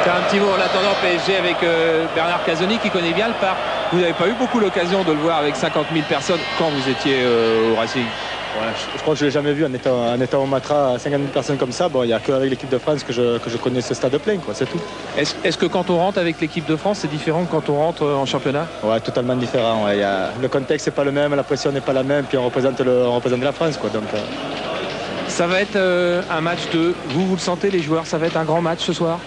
Faire un petit mot en attendant PSG avec Bernard Casoni qui connaît bien le parc. Vous n'avez pas eu beaucoup l'occasion de le voir avec 50 000 personnes quand vous étiez au Racing. Ouais, je crois que je ne l'ai jamais vu en étant au Matra à 50 000 personnes comme ça. Bon, il n'y a qu'avec l'équipe de France que je connais ce stade plein, c'est tout. Est-ce que quand on rentre avec l'équipe de France, c'est différent que quand on rentre en championnat? Ouais, totalement différent. Ouais. Le contexte n'est pas le même, la pression n'est pas la même, puis on représente la France. Donc, Ça va être un match de... Vous le sentez les joueurs, ça va être un grand match ce soir?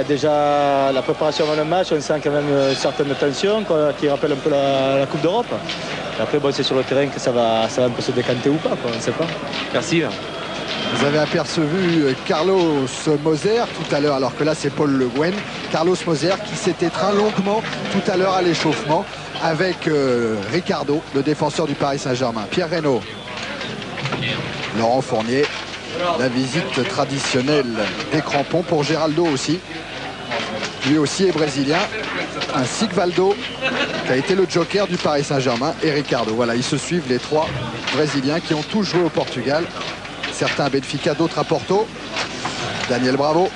Déjà, la préparation avant le match, on sent quand même une certaine tension qui rappelle un peu la Coupe d'Europe. Après, bon, c'est sur le terrain que ça va un peu se décanter ou pas, on ne sait pas. Merci. Vous avez aperçu Carlos Moser tout à l'heure, alors que là c'est Paul Le Guen. Carlos Moser qui s'est étreint longuement tout à l'heure à l'échauffement avec Ricardo, le défenseur du Paris Saint-Germain. Pierre Reynaud, Laurent Fournier. La visite traditionnelle des crampons pour Geraldo aussi. Lui aussi est brésilien, ainsi que Valdo, qui a été le joker du Paris Saint-Germain, et Ricardo. Voilà, ils se suivent les trois Brésiliens qui ont tous joué au Portugal. Certains à Benfica, d'autres à Porto. Daniel Bravo.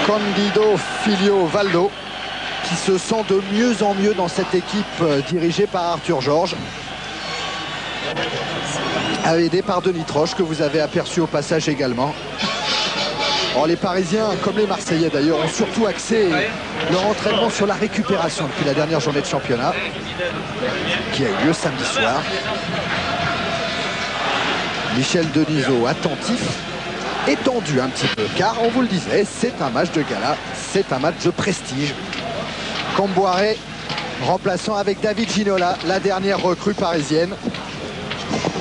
Candido Filho Valdo, qui se sent de mieux en mieux dans cette équipe dirigée par Arthur Georges, aidé par Denis Troche, que vous avez aperçu au passage également. Or, les Parisiens, comme les Marseillais d'ailleurs, ont surtout axé leur entraînement sur la récupération depuis la dernière journée de championnat, qui a eu lieu samedi soir. Michel Denisot, attentif, étendu un petit peu, car on vous le disait, c'est un match de gala, c'est un match de prestige. Camboiré, remplaçant avec David Ginola, la dernière recrue parisienne.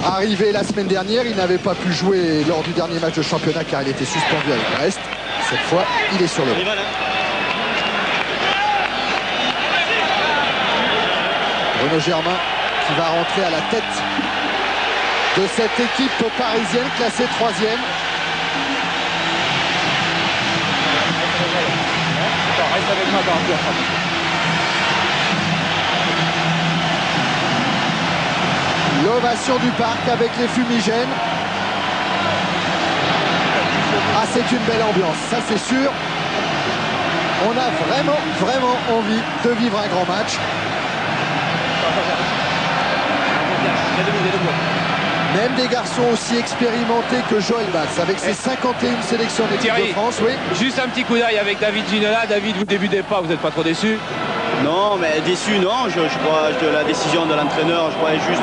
Arrivé la semaine dernière, il n'avait pas pu jouer lors du dernier match de championnat car il était suspendu avec Brest. Cette fois, il est sur le banc. Bruno Germain qui va rentrer à la tête de cette équipe parisienne classée 3e. L'ovation du parc avec les fumigènes. Ah, c'est une belle ambiance, ça c'est sûr. On a vraiment envie de vivre un grand match. Même des garçons aussi expérimentés que Joël Batz, avec ses 51 sélections d'équipe de France. Oui. Juste un petit coup d'œil avec David Ginola. David, vous débutez pas, vous n'êtes pas trop déçu? Non, mais déçu, non. Je crois que la décision de l'entraîneur, je crois, est juste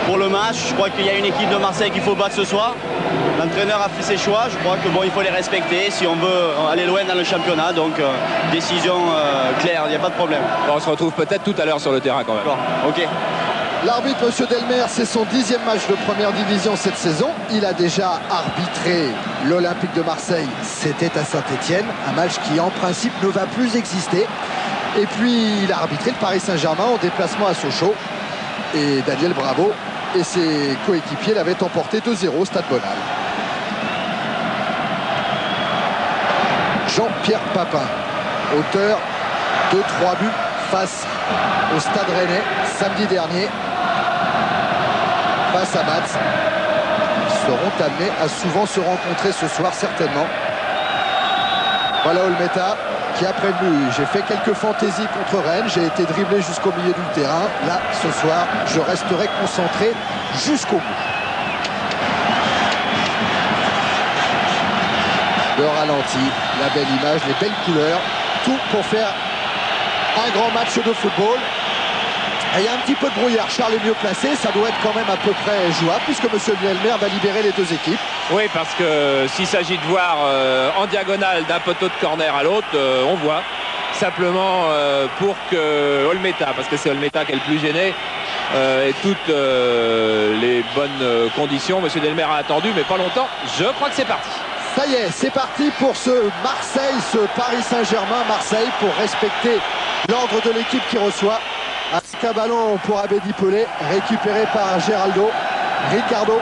pour le match. Je crois qu'il y a une équipe de Marseille qu'il faut battre ce soir. L'entraîneur a fait ses choix. Je crois que bon, il faut les respecter si on veut aller loin dans le championnat. Donc, décision claire, il n'y a pas de problème. Bon, on se retrouve peut-être tout à l'heure sur le terrain quand même. Bon, ok. L'arbitre, M. Delmer, c'est son 10e match de première division cette saison. Il a déjà arbitré l'Olympique de Marseille. C'était à Saint-Etienne, un match qui en principe ne va plus exister. Et puis il a arbitré le Paris Saint-Germain en déplacement à Sochaux. Et Daniel Bravo et ses coéquipiers l'avaient emporté 2-0 au Stade Bonal. Jean-Pierre Papin, auteur de 3 buts face au Stade Rennais samedi dernier. Face à Batz. Ils seront amenés à souvent se rencontrer ce soir certainement. Voilà Olmeta qui a prévenu, j'ai fait quelques fantaisies contre Rennes, j'ai été dribblé jusqu'au milieu du terrain. Là, ce soir, je resterai concentré jusqu'au bout. Le ralenti, la belle image, les belles couleurs, tout pour faire un grand match de football. Et il y a un petit peu de brouillard, Charles est mieux placé, ça doit être quand même à peu près jouable puisque M. Delmer va libérer les deux équipes. Oui, parce que s'il s'agit de voir en diagonale d'un poteau de corner à l'autre, on voit. Simplement pour que Olmeta, parce que c'est Olmeta qui est le plus gêné, et toutes les bonnes conditions. M. Delmer a attendu, mais pas longtemps. Je crois que c'est parti. Ça y est, c'est parti pour ce Marseille, ce Paris Saint-Germain-Marseille, pour respecter l'ordre de l'équipe qui reçoit. Un ballon pour Abedi Pelé, récupéré par Geraldo. Ricardo,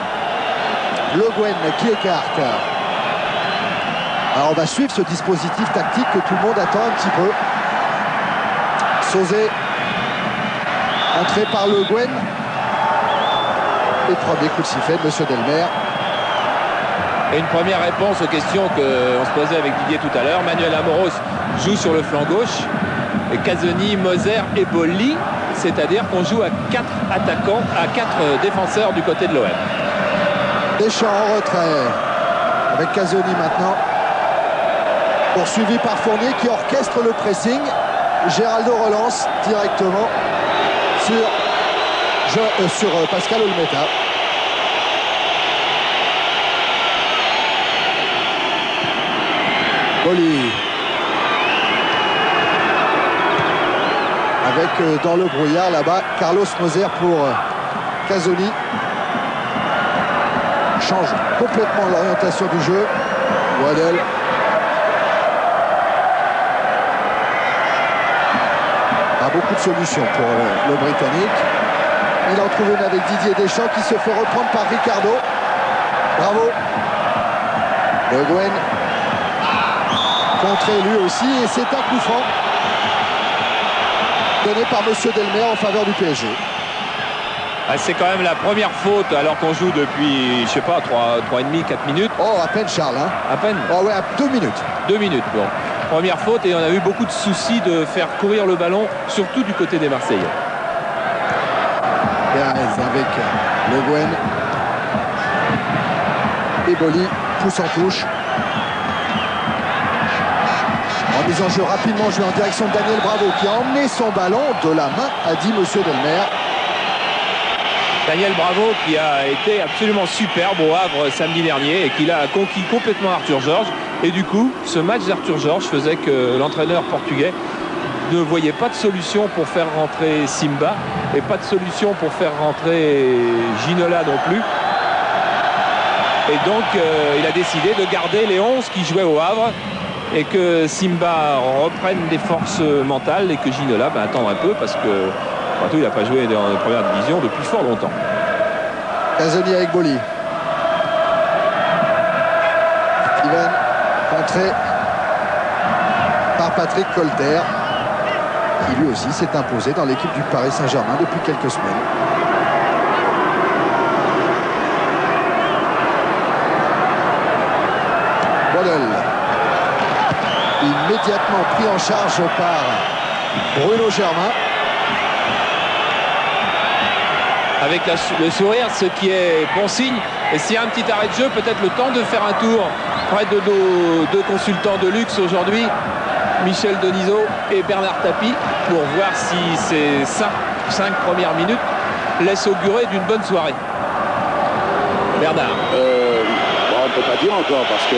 Le Guen qui écarte. Alors on va suivre ce dispositif tactique que tout le monde attend un petit peu. Sauzé, entré par Le Guen. Et premier coup de sifflet de M. Delmer. Et une première réponse aux questions qu'on se posait avec Didier tout à l'heure. Manuel Amoros joue sur le flanc gauche. Et Casoni, Moser et Bolli. C'est-à-dire qu'on joue à 4 attaquants, à 4 défenseurs du côté de l'OM. Deschamps en retrait. Avec Casoni maintenant. Poursuivi par Fournier qui orchestre le pressing. Géraldo relance directement sur Pascal Olmeta. Bolli. Avec dans le brouillard là-bas Carlos Moser pour Casoni. Change complètement l'orientation du jeu. Waddell. A beaucoup de solutions pour le Britannique. Il en trouve une avec Didier Deschamps qui se fait reprendre par Ricardo. Bravo. Le Guen. Contré lui aussi et c'est un coup franc donné par M. Delmer en faveur du PSG. C'est quand même la première faute alors qu'on joue depuis, je sais pas, 3,5, 4 minutes. Oh, à peine Charles. Hein. À peine. Oh ouais, à 2 minutes. 2 minutes, bon. Première faute et on a eu beaucoup de soucis de faire courir le ballon, surtout du côté des Marseillais. Perez avec Le Guen. Et Bolli pousse en touche. En mise en jeu rapidement joué en direction de Daniel Bravo qui a emmené son ballon de la main, a dit M. Delmer. Daniel Bravo qui a été absolument superbe au Havre samedi dernier et qui a conquis complètement Arthur Georges. Et du coup, ce match d'Arthur Georges faisait que l'entraîneur portugais ne voyait pas de solution pour faire rentrer Simba et pas de solution pour faire rentrer Ginola non plus. Et donc, il a décidé de garder les 11 qui jouaient au Havre et que Simba reprenne des forces mentales et que Ginola attende un peu parce que il n'a pas joué dans la première division depuis fort longtemps. Casoni avec Bolli. Steven contré par Patrick Colter qui lui aussi s'est imposé dans l'équipe du Paris Saint-Germain depuis quelques semaines. Waddell. Immédiatement pris en charge par Bruno Germain. Avec le sourire, ce qui est bon signe. Et s'il y a un petit arrêt de jeu, peut-être le temps de faire un tour près de nos deux consultants de luxe aujourd'hui, Michel Denisot et Bernard Tapie, pour voir si ces 5 premières minutes laissent augurer d'une bonne soirée. Bernard. On ne peut pas dire encore parce que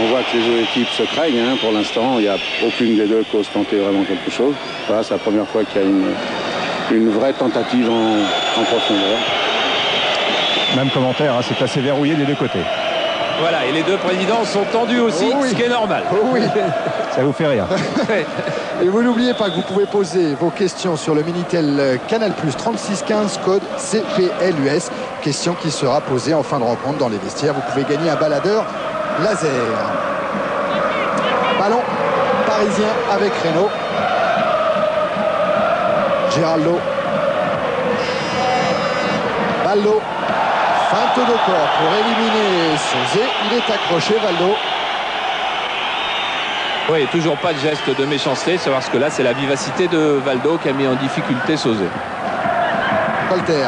on voit que les deux équipes se craignent. Hein. Pour l'instant, il n'y a aucune des deux qui ose tenter vraiment quelque chose. Voilà, c'est la première fois qu'il y a une vraie tentative en profondeur. Même commentaire, hein, c'est assez verrouillé des deux côtés. Voilà, et les deux présidents sont tendus aussi, oui. ce qui est normal. Oh oui. Ça vous fait rire. Et vous n'oubliez pas que vous pouvez poser vos questions sur le Minitel Canal+, 3615, code CPLUS. Question qui sera posée en fin de rencontre dans les vestiaires. Vous pouvez gagner un baladeur laser. Ballon parisien avec Renault. Géraldo. Valdo. Feinte de corps pour éliminer Sauzé. Il est accroché, Valdo. Oui, toujours pas de geste de méchanceté, c'est parce que là, c'est la vivacité de Valdo qui a mis en difficulté Sauzé. Colter.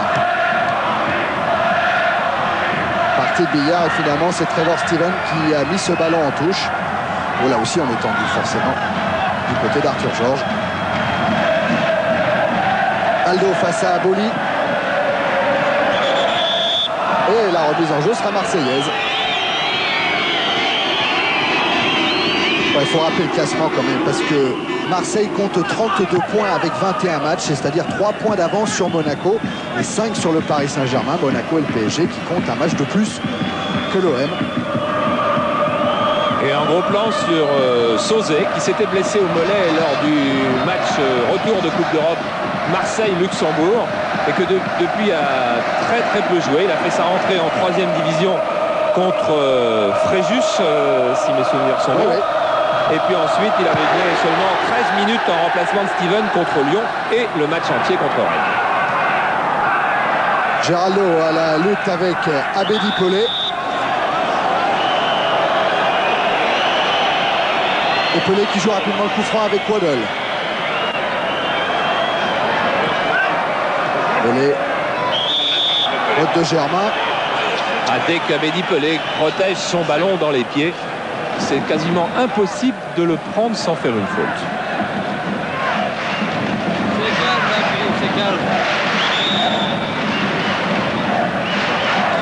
Partie de billard et finalement c'est Trevor Steven qui a mis ce ballon en touche. Bon, là aussi on est tendu forcément du côté d'Arthur Georges. Aldo face à Bolli. Et la remise en jeu sera marseillaise. Il faut rappeler le classement quand même parce que Marseille compte 32 points avec 21 matchs, c'est-à-dire 3 points d'avance sur Monaco et 5 sur le Paris Saint-Germain. Monaco et le PSG qui comptent un match de plus que l'OM. Et un gros plan sur Sauzé qui s'était blessé au mollet lors du match retour de Coupe d'Europe Marseille-Luxembourg et que depuis a très peu joué. Il a fait sa rentrée en 3e division contre Fréjus, si mes souvenirs sont bons. Oui. Et puis ensuite, il avait joué seulement 13 minutes en remplacement de Steven contre Lyon et le match entier contre Rennes. Geraldo à la lutte avec Abedi Pelé. Et Pelé qui joue rapidement le coup franc avec Waddle. Pelé. Faute de Germain. Dès qu'Abedi Pelé protège son ballon dans les pieds, c'est quasiment impossible de le prendre sans faire une faute.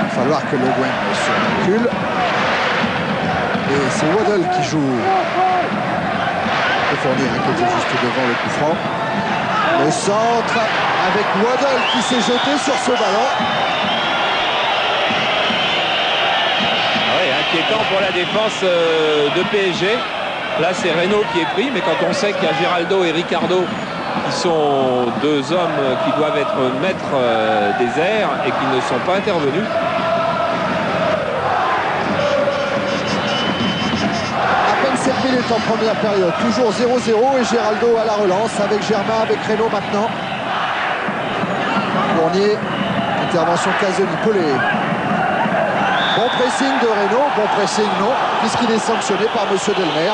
Il va falloir que Le Guen se recule. Et c'est Waddle qui joue. Le Fournier qui était juste devant le coup franc. Le centre avec Waddle qui s'est jeté sur ce ballon. Oui, inquiétant pour la défense de PSG. Là, c'est Reynaud qui est pris, mais quand on sait qu'il y a Geraldo et Ricardo qui sont deux hommes qui doivent être maîtres des airs et qui ne sont pas intervenus. À peine 7 minutes en première période, toujours 0-0 et Geraldo à la relance avec Germain, avec Reynaud maintenant. Fournier, intervention Casoni, Pelé. Bon pressing de Reynaud, bon pressing non, puisqu'il est sanctionné par M. Delmer.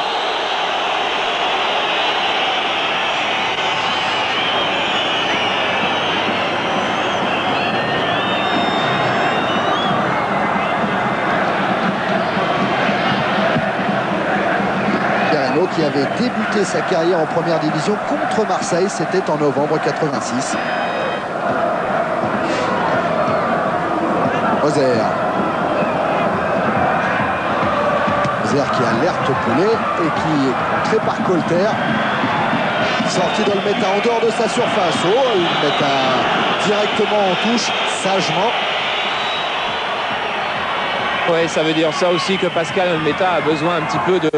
Qui avait débuté sa carrière en première division contre Marseille, c'était en novembre 86. Moser qui alerte Pelé et qui est contré par Colter. Sorti d'Olmeta en dehors de sa surface. Oh, Olmeta directement en touche, sagement. Oui, ça veut dire ça aussi que Pascal Olmeta a besoin un petit peu de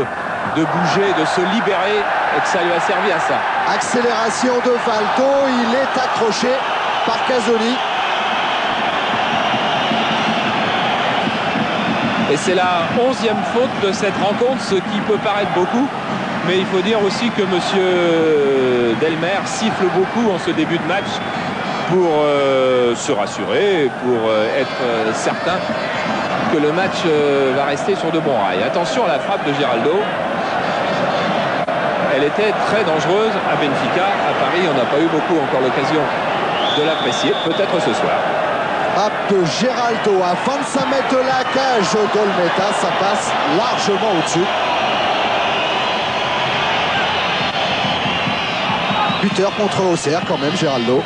bouger, de se libérer et que ça lui a servi à ça. Accélération de Valdo, il est accroché par Casoni. Et c'est la 11e faute de cette rencontre, ce qui peut paraître beaucoup, mais il faut dire aussi que M. Delmer siffle beaucoup en ce début de match pour se rassurer, pour être certain que le match va rester sur de bons rails. Attention à la frappe de Geraldo. Elle était très dangereuse à Benfica. À Paris, on n'a pas eu beaucoup encore l'occasion de l'apprécier. Peut-être ce soir. Frappe de Geraldo à 25 mètres de la cage d'Olmeta. Ça passe largement au-dessus. Buteur contre Auxerre quand même, Geraldo.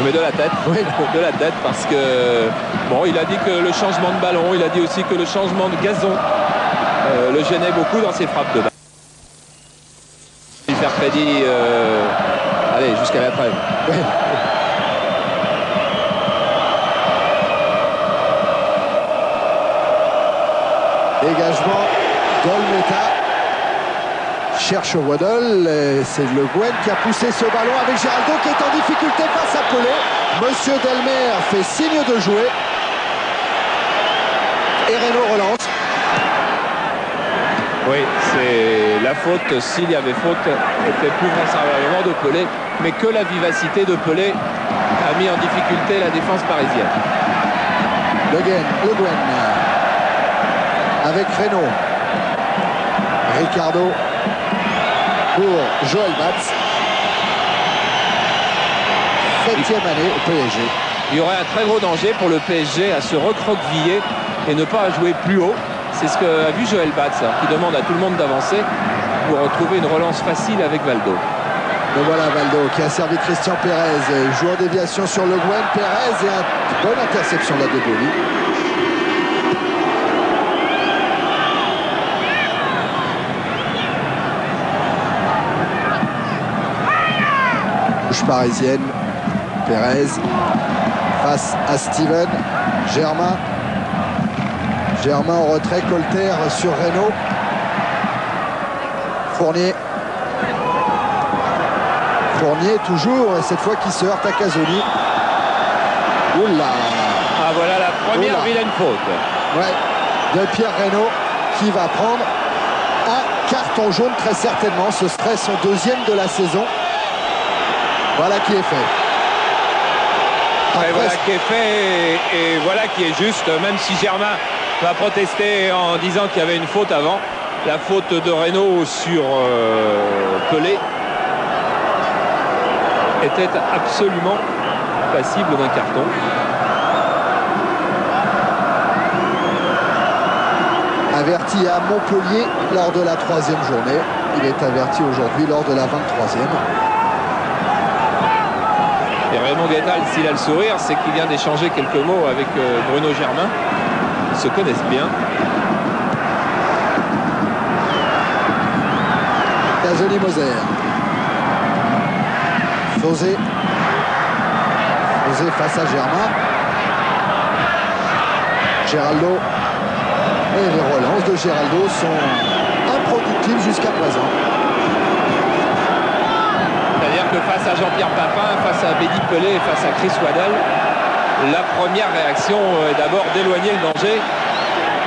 Mais de la tête, oui, de la tête, parce que bon, il a dit que le changement de ballon, il a dit aussi que le changement de gazon le gênait beaucoup dans ses frappes de balle. Il faire crédit, allez, jusqu'à la trêve. Oui. Dégagement d'Olmeta. Cherche Waddle, c'est Le Guen qui a poussé ce ballon avec Geraldo qui est en difficulté face à Pelé. Monsieur Delmer fait signe de jouer. Et Reynaud relance. Oui, c'est la faute, s'il y avait faute, était plus vraisemblablement de Pelé, mais que la vivacité de Pelé a mis en difficulté la défense parisienne. Le Guen avec Reynaud. Ricardo pour Joël Batz. 7e année au PSG. Il y aurait un très gros danger pour le PSG à se recroqueviller et ne pas jouer plus haut. C'est ce qu'a vu Joël Batz, qui demande à tout le monde d'avancer pour retrouver une relance facile avec Valdo. Et voilà Valdo qui a servi Christian Pérez. Joue en déviation sur Le Guen. Pérez et une bonne interception là de Boli. Parisienne, Pérez face à Steven, Germain en retrait, Colter sur Reynaud, Fournier toujours, et cette fois qui se heurte à Casoni. Oula. Ah voilà la première vilaine faute. Ouais, de Pierre Reynaud qui va prendre un carton jaune très certainement, ce serait son 2e de la saison. Voilà qui est fait. Et voilà qui est fait et voilà qui est juste, même si Germain va protester en disant qu'il y avait une faute avant. La faute de Reynaud sur Pelé était absolument passible d'un carton. Averti à Montpellier lors de la 3e journée. Il est averti aujourd'hui lors de la 23e. Et Raymond Guettal, s'il a le sourire, c'est qu'il vient d'échanger quelques mots avec Bruno Germain. Ils se connaissent bien. Casoni-Moser. Sauzet. Sauzet face à Germain. Geraldo. Et les relances de Geraldo sont improductives jusqu'à présent. C'est-à-dire que face à Jean-Pierre Papin, face à Bédi Pelé et face à Chris Waddell, la première réaction est d'abord d'éloigner le danger.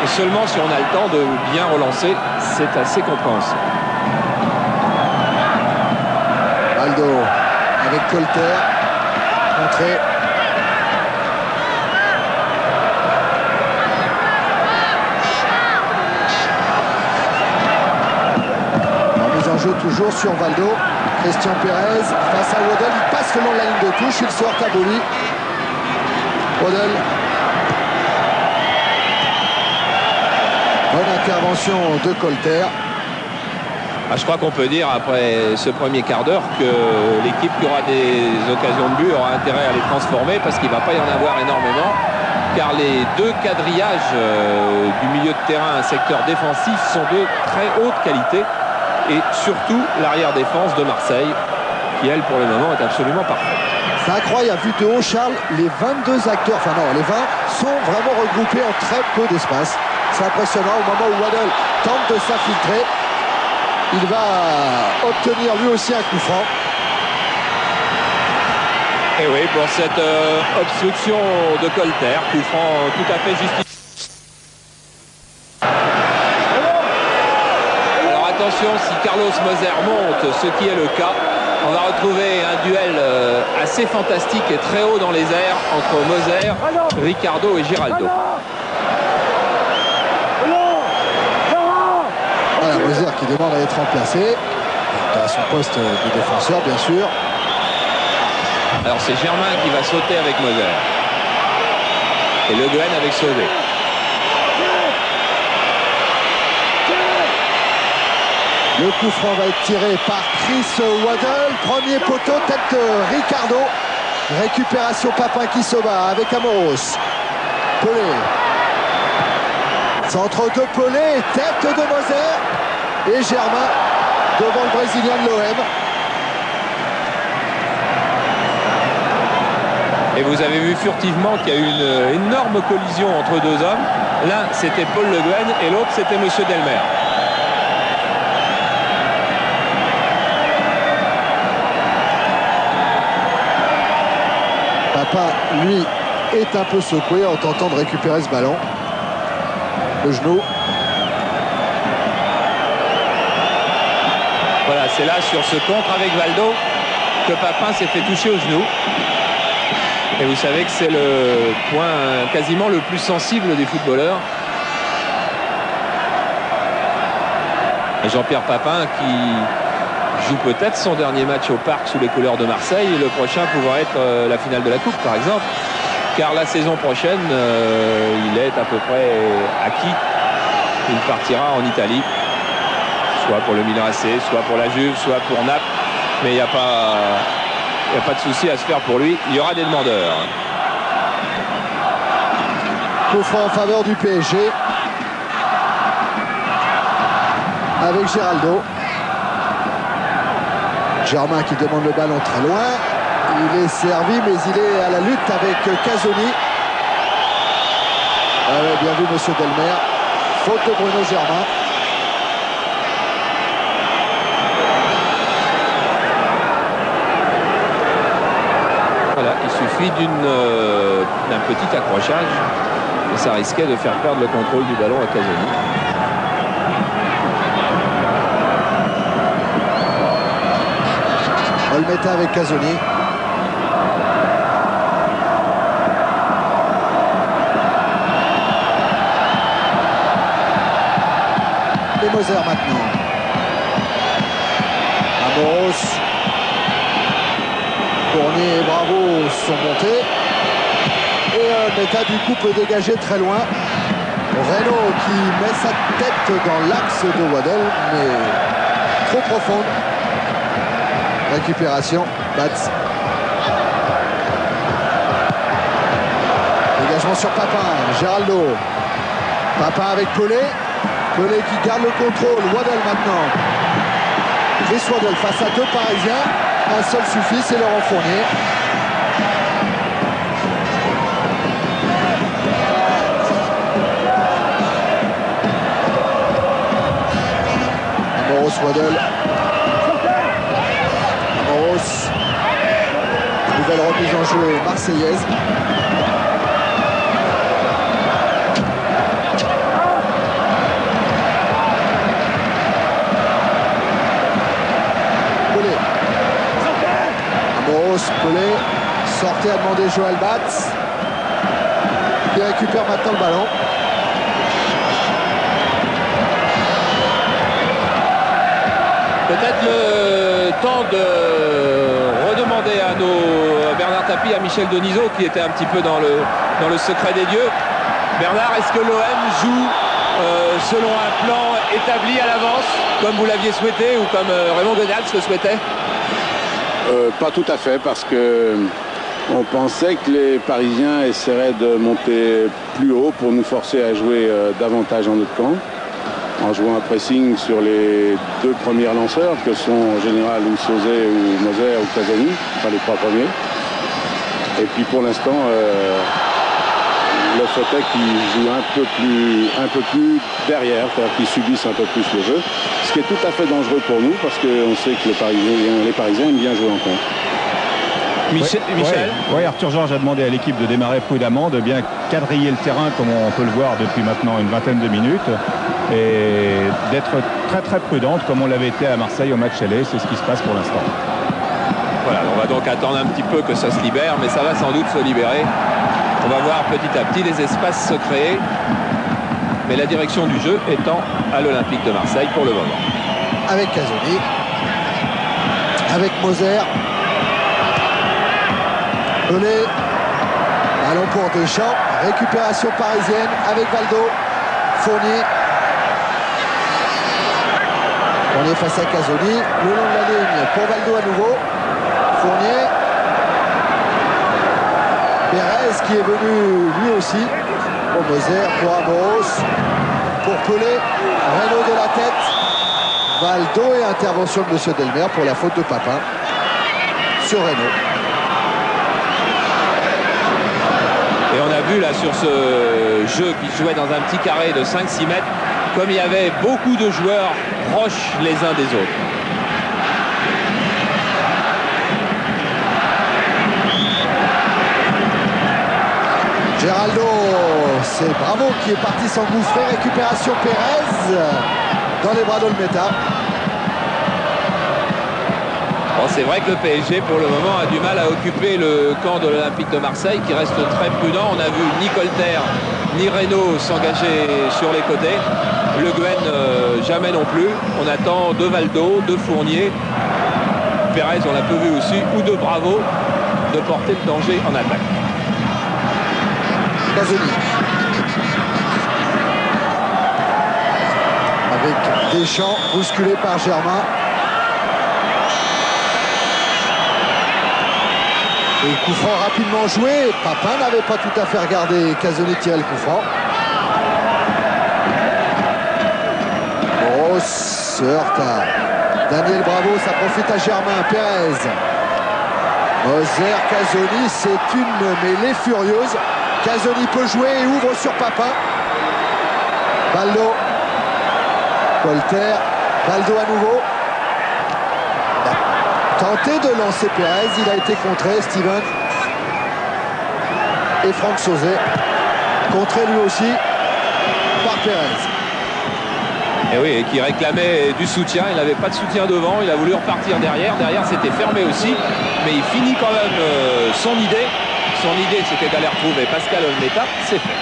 Et seulement si on a le temps de bien relancer, c'est assez compréhensible. Aldo avec Colter. Contré. En jeu toujours sur Valdo. Christian Pérez face à Waddell. Il passe le long de la ligne de touche. Il sort à Boli. Waddell. Bonne intervention de Colter. Je crois qu'on peut dire après ce premier quart d'heure que l'équipe qui aura des occasions de but aura intérêt à les transformer parce qu'il ne va pas y en avoir énormément car les deux quadrillages du milieu de terrain, secteur défensif, sont de très haute qualité et surtout l'arrière-défense de Marseille qui elle pour le moment est absolument parfaite. C'est incroyable, vu de haut Charles, les 22 acteurs, enfin non, les 20 sont vraiment regroupés en très peu d'espace. C'est impressionnant au moment où Waddell tente de s'infiltrer. Il va obtenir lui aussi un coup franc. Et oui, pour cette obstruction de Colter, coup franc tout à fait justifié. Alors attention, si Carlos Moser monte, ce qui est le cas, on va retrouver un duel assez fantastique et très haut dans les airs entre Moser, Ricardo et Giraldo. Voilà, Moser qui demande à être remplacé à son poste de défenseur, bien sûr. Alors c'est Germain qui va sauter avec Moser et Le Guen avec Sauvé. Le coup franc va être tiré par Chris Waddell. Premier poteau, tête de Ricardo. Récupération Papin qui se bat avec Amoros. Pelé. Centre de Pelé, tête de Moser. Et Germain devant le Brésilien de l'OM. Et vous avez vu furtivement qu'il y a eu une énorme collision entre deux hommes. L'un c'était Paul Le Guen et l'autre c'était Monsieur Delmer. Papa, lui, est un peu secoué en tentant de récupérer ce ballon. Le genou. Voilà, c'est là sur ce contre avec Valdo que Papin s'est fait toucher au genou. Et vous savez que c'est le point quasiment le plus sensible des footballeurs. Et Jean-Pierre Papin qui joue peut-être son dernier match au Parc sous les couleurs de Marseille, et le prochain pouvant être la finale de la Coupe par exemple. Car la saison prochaine, il est à peu près acquis. Il partira en Italie, soit pour le Milan AC, soit pour la Juve, soit pour Naples. Mais il n'y a pas de souci à se faire pour lui. Il y aura des demandeurs. Coup franc en faveur du PSG. Avec Giraldo. Germain qui demande le ballon très loin. Il est servi, mais il est à la lutte avec Casoni. Bien vu, monsieur Delmer. Faute de Bruno Germain. Voilà, il suffit d'un petit accrochage et ça risquait de faire perdre le contrôle du ballon à Casoni. Olmeta avec Casoni. Moser maintenant. Amoros. Fournier et Bravo sont montés. Et Olmeta du coup peut dégager très loin. Renaud qui met sa tête dans l'axe de Waddle, mais trop profonde. Récupération, Batz. Dégagement sur Papin, Géraldo. Papin avec Pelé. Pelé qui garde le contrôle, Waddle maintenant. Chris Waddle face à deux Parisiens. Un seul suffit, c'est Laurent Fournier. Amoros, Waddle. Amoros. Nouvelle remise en jeu marseillaise. Pelé, sortez à demander Joël Batz qui récupère maintenant le ballon. Peut-être le temps de redemander à Bernard Tapie, à Michel Denisot qui était un petit peu dans le secret des dieux. Bernard, est-ce que l'OM joue selon un plan établi à l'avance comme vous l'aviez souhaité ou comme Raymond Gonalves le souhaitait? Pas tout à fait, parce que on pensait que les Parisiens essaieraient de monter plus haut pour nous forcer à jouer davantage en notre camp, en jouant un pressing sur les deux premiers lanceurs, que sont en général ou Sauzet ou Moser ou Casani, enfin les trois premiers. Et puis pour l'instant, le fait est qu'ils jouent un peu plus derrière, c'est-à-dire qu'ils subissent un peu plus le jeu, ce qui est tout à fait dangereux pour nous, parce qu'on sait que les Parisiens aiment bien jouer en contre. Michel. Oui, Arthur Georges a demandé à l'équipe de démarrer prudemment, de bien quadriller le terrain comme on peut le voir depuis maintenant une vingtaine de minutes, et d'être très très prudente comme on l'avait été à Marseille au match aller. C'est ce qui se passe pour l'instant. Voilà, on va donc attendre un petit peu que ça se libère, mais ça va sans doute se libérer. On va voir petit à petit les espaces se créer, mais la direction du jeu étant à l'Olympique de Marseille pour le moment. Avec Casoni, avec Moser. Pelé, ballon pour Deschamps, récupération parisienne avec Valdo, Fournier. Fournier face à Casoni, le long de la ligne pour Valdo à nouveau, Fournier. Pérez qui est venu lui aussi, pour Moser, pour Amoros, pour Pelé, Renaud de la tête, Valdo et intervention de M. Delmer pour la faute de Papin sur Renaud. Et on a vu là sur ce jeu qui se jouait dans un petit carré de 5-6 mètres, comme il y avait beaucoup de joueurs proches les uns des autres. Géraldo, c'est Bravo qui est parti s'engouffrer, récupération Pérez dans les bras d'Olmeta. Bon, c'est vrai que le PSG pour le moment a du mal à occuper le camp de l'Olympique de Marseille qui reste très prudent. On a vu ni Colter ni Renaud s'engager sur les côtés. Le Guen jamais non plus. On attend de Valdo, de Fournier, Pérez on l'a peu vu aussi, ou de Bravo de porter le danger en attaque. Casoni. Avec Deschamps bousculé par Germain. Et coup franc rapidement joué. Papin n'avait pas tout à fait regardé Casoni tirer le coup franc. Moros se heurte à Daniel Bravo, ça profite à Germain. Pérez. Moser, Casoni, c'est une mêlée furieuse. Casoni peut jouer et ouvre sur Papin. Valdo. Colter. Valdo à nouveau. Tenté de lancer Pérez, il a été contré, Steven et Franck Sauzet, contré lui aussi par Pérez. Et oui, et qui réclamait du soutien, il n'avait pas de soutien devant, il a voulu repartir derrière, c'était fermé aussi, mais il finit quand même son idée c'était d'aller retrouver Pascal Olmeta, c'est fait.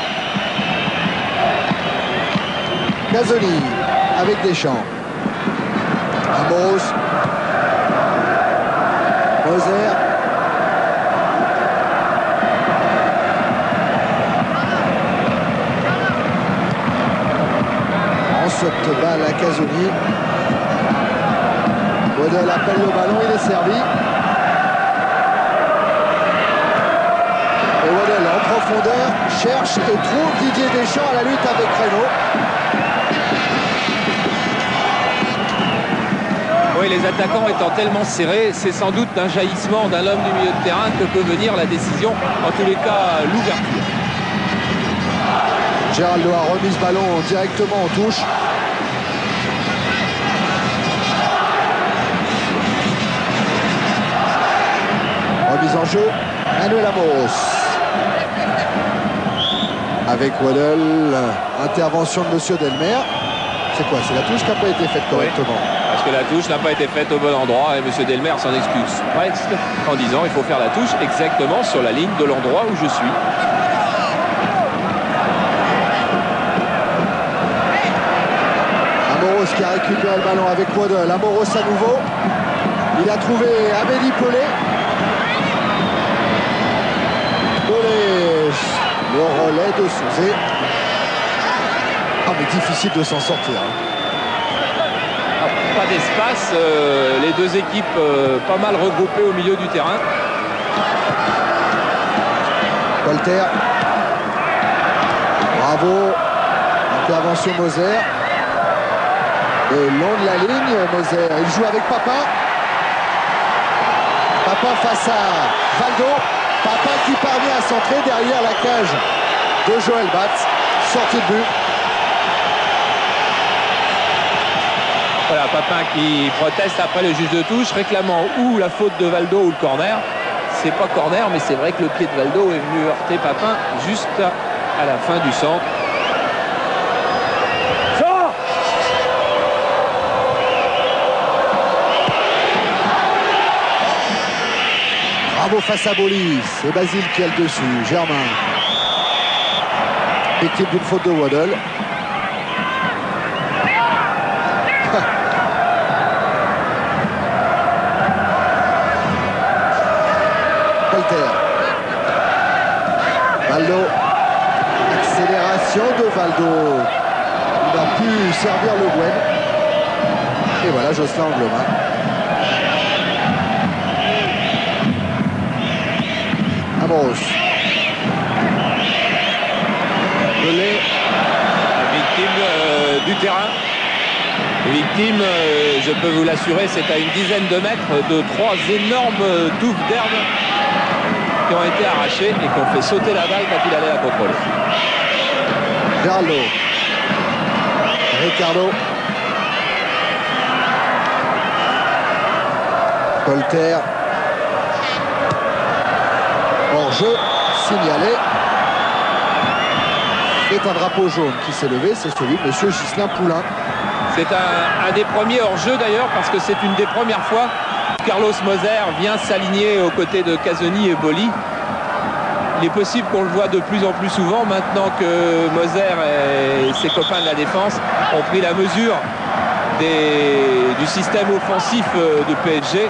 Casoni, avec Deschamps. Amoros. Moser. Ensuite, balle à Casoni. Waddle appelle le ballon, il est servi. Et Waddle en profondeur cherche et trouve Didier Deschamps à la lutte avec Reynaud. Oui, les attaquants étant tellement serrés, c'est sans doute d'un jaillissement d'un homme du milieu de terrain que peut venir la décision, en tous les cas l'ouverture. Geraldo a remis ce ballon directement en touche. Remise en jeu, Manuel Amoros. Avec Waddle, intervention de Monsieur Delmer. C'est quoi? C'est la touche qui n'a pas été faite correctement. Oui, parce que la touche n'a pas été faite au bon endroit et M. Delmer s'en excuse presque en disant il faut faire la touche exactement sur la ligne de l'endroit où je suis. Amoros qui a récupéré le ballon avec Waddle. Amoros à nouveau. Il a trouvé Amélie Pelé. Pelé, le relais de Sauzet. Ah mais difficile de s'en sortir. Pas d'espace, les deux équipes pas mal regroupées au milieu du terrain. Colter. Bravo. Intervention Moser. Le long de la ligne, Moser. Il joue avec Papa. Papa face à Valdo. Papa qui parvient à centrer derrière la cage de Joël Batz. Sortie de but. Voilà, Papin qui proteste après le juge de touche, réclamant ou la faute de Valdo ou le corner. C'est pas corner, mais c'est vrai que le pied de Valdo est venu heurter Papin juste à la fin du centre. Bravo face à Bolis. C'est Basile qui a le dessus. Germain. Victime d'une faute de Waddle. Colter. Valdo. Accélération de Valdo. Il a pu servir le Gwen. Et voilà Jocelyn Anglemin. Amoros. Pelé. Victime du terrain. Victime, je peux vous l'assurer, c'est à une dizaine de mètres de trois énormes touffes d'herbe qui ont été arrachées et qui ont fait sauter la balle quand il allait la contrôler. Geraldo. Ricardo. Colter. Hors-jeu signalé. C'est un drapeau jaune qui s'est levé, c'est celui de M. Ghislain Poulain. C'est un des premiers hors-jeu d'ailleurs parce que c'est une des premières fois que Carlos Moser vient s'aligner aux côtés de Casoni et Boli. Il est possible qu'on le voit de plus en plus souvent maintenant que Moser et ses copains de la défense ont pris la mesure du système offensif du PSG,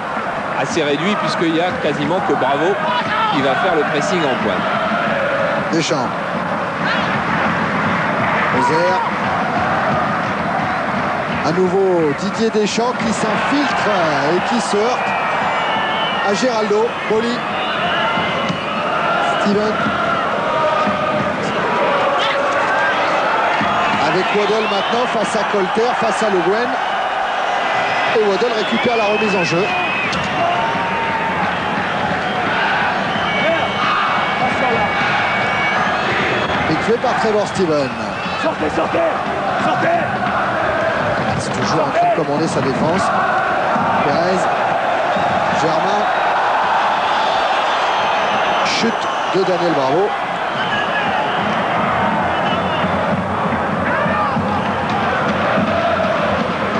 assez réduit puisqu'il n'y a quasiment que Bravo qui va faire le pressing en pointe. Deschamps. Moser. À nouveau Didier Deschamps qui s'infiltre et qui se heurte à Geraldo. Boli. Steven. Avec Waddle maintenant face à Colter, face à Le Guen. Et Waddle récupère la remise en jeu. Fait par Trevor Steven. Sortez, sortez, sortez. C'est toujours en train de commander sa défense. Perez. Germain. Chute de Daniel Bravo.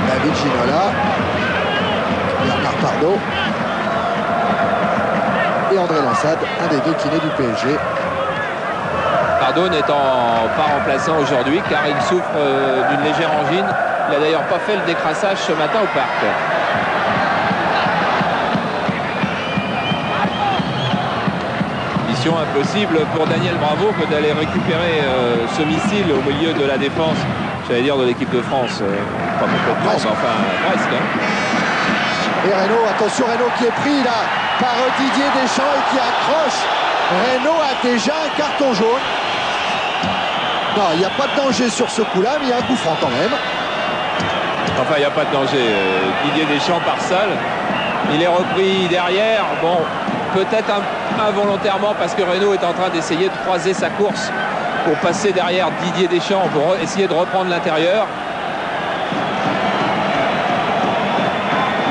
David Ginola. Bernard Pardo. Et André Lansade, un des deux kinés du PSG. Pardo n'étant pas remplaçant aujourd'hui car il souffre d'une légère angine Il n'a d'ailleurs pas fait le décrassage ce matin au parc. Mission impossible pour Daniel Bravo que d'aller récupérer ce missile au milieu de la défense, j'allais dire de l'équipe de France. Pas complètement, mais enfin presque. Et Reynaud, attention, Reynaud qui est pris là par Didier Deschamps et qui accroche. Reynaud a déjà un carton jaune. Non, il n'y a pas de danger sur ce coup-là, mais il y a un coup franc quand même. Enfin, il n'y a pas de danger. Didier Deschamps part seul. Il est repris derrière. Bon, peut-être involontairement parce que Reynaud est en train d'essayer de croiser sa course pour passer derrière Didier Deschamps pour essayer de reprendre l'intérieur.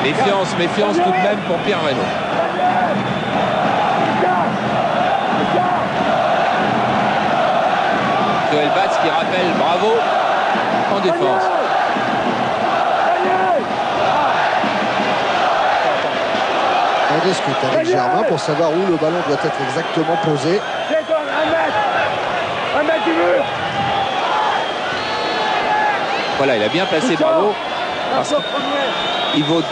Méfiance tout de même pour Pierre Reynaud. Joël Batz qui rappelle Bravo en défense. On discute avec Germain pour savoir où le ballon doit être exactement posé. Un mètre du mur. Voilà, il a bien placé Bravo. Il veut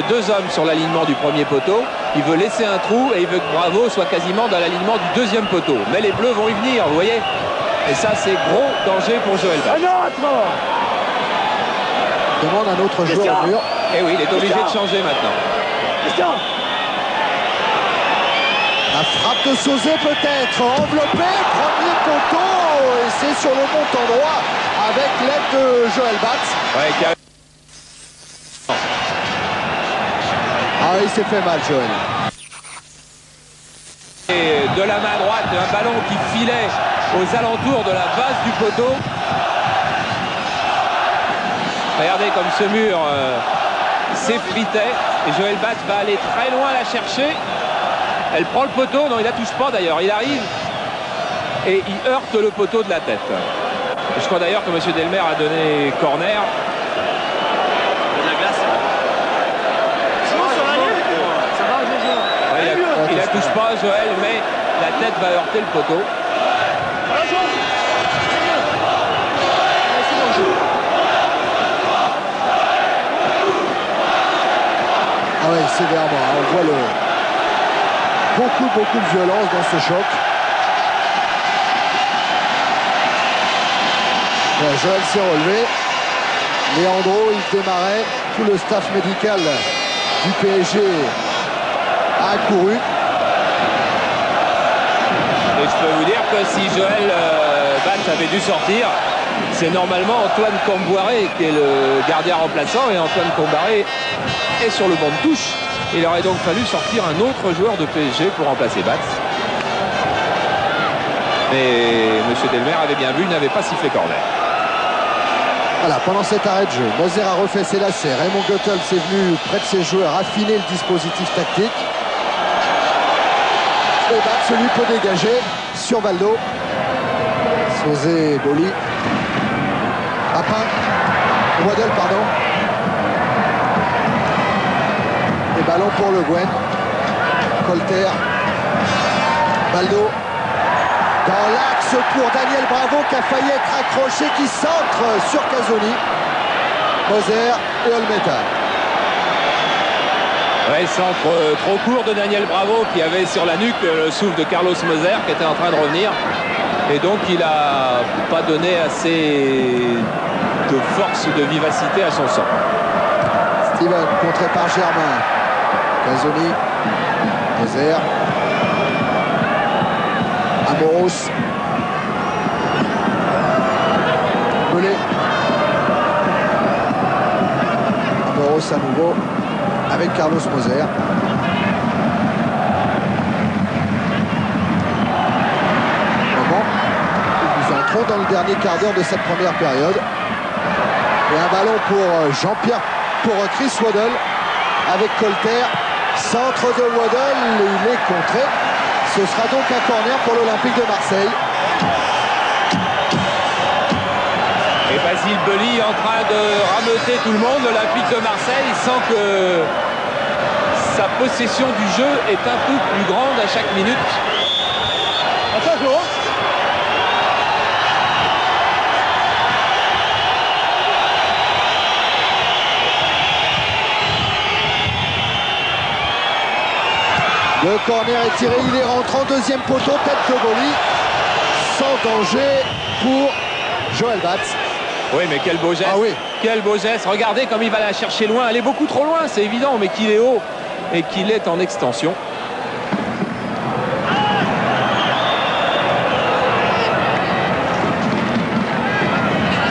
deux hommes sur l'alignement du premier poteau. Il veut laisser un trou et il veut que Bravo soit quasiment dans l'alignement du deuxième poteau. Mais les Bleus vont y venir, vous voyez. Et ça, c'est gros danger pour Joël Batz. Demande un autre joueur au mur. Et oui, il est obligé de changer maintenant. La frappe de Sauzet peut-être, enveloppé, premier poteau, et c'est sur le montant droit avec l'aide de Joël Batz. Ouais, ah, il s'est fait mal, Joël. Et de la main droite, un ballon qui filait aux alentours de la base du poteau. Regardez comme ce mur s'effritait. Et Joël Batz va aller très loin la chercher. Elle prend le poteau, non il la touche pas d'ailleurs, il arrive et il heurte le poteau de la tête. Et je crois d'ailleurs que M. Delmer a donné corner. Il la touche pas Joël, mais la tête va heurter le poteau. Ah oui, sévèrement, on voit beaucoup de violence dans ce choc. Ouais, Joël s'est relevé. Leandro, Yves Desmarais, tout le staff médical du PSG a accouru. Et je peux vous dire que si Joël Batz avait dû sortir, c'est normalement Antoine Camboiré qui est le gardien remplaçant et Antoine Camboiré est sur le banc de touche. Il aurait donc fallu sortir un autre joueur de PSG pour remplacer Batz. Mais M. Delmer avait bien vu, il n'avait pas sifflé corner. Voilà, pendant cet arrêt de jeu, Moser a refait ses lacets. Raymond Goethals est venu près de ses joueurs affiner le dispositif tactique. Et Batz, lui, peut dégager sur Valdo. Sauzet, Boli. Papin. Waddle, pardon. Et ballon pour Le Guen. Colter. Baldo. Dans l'axe pour Daniel Bravo qui a failli être accroché, qui centre sur Casoni. Moser et Olmeta. Ouais, centre trop court de Daniel Bravo qui avait sur la nuque le souffle de Carlos Moser qui était en train de revenir. Et donc il n'a pas donné assez de force, de vivacité à son sort. Steven, contré par Germain. Casoni. Moser. Amoros. Belay. Amoros à nouveau avec Carlos Moser. Moment où nous entrons dans le dernier quart d'heure de cette première période. Et un ballon pour Jean-Pierre, pour Chris Waddle avec Colter. Centre de Waddle, il est contré. Ce sera donc un corner pour l'Olympique de Marseille. Et Basile Boli en train de rameuter tout le monde. L'Olympique de Marseille sent que sa possession du jeu est un peu plus grande à chaque minute. Le corner est tiré, il est rentrant, deuxième poteau, tête de Boli. Sans danger pour Joël Batz. Oui, mais quel beau geste. Ah oui. Quel beau geste. Regardez comme il va la chercher loin. Elle est beaucoup trop loin, c'est évident, mais qu'il est haut et qu'il est en extension.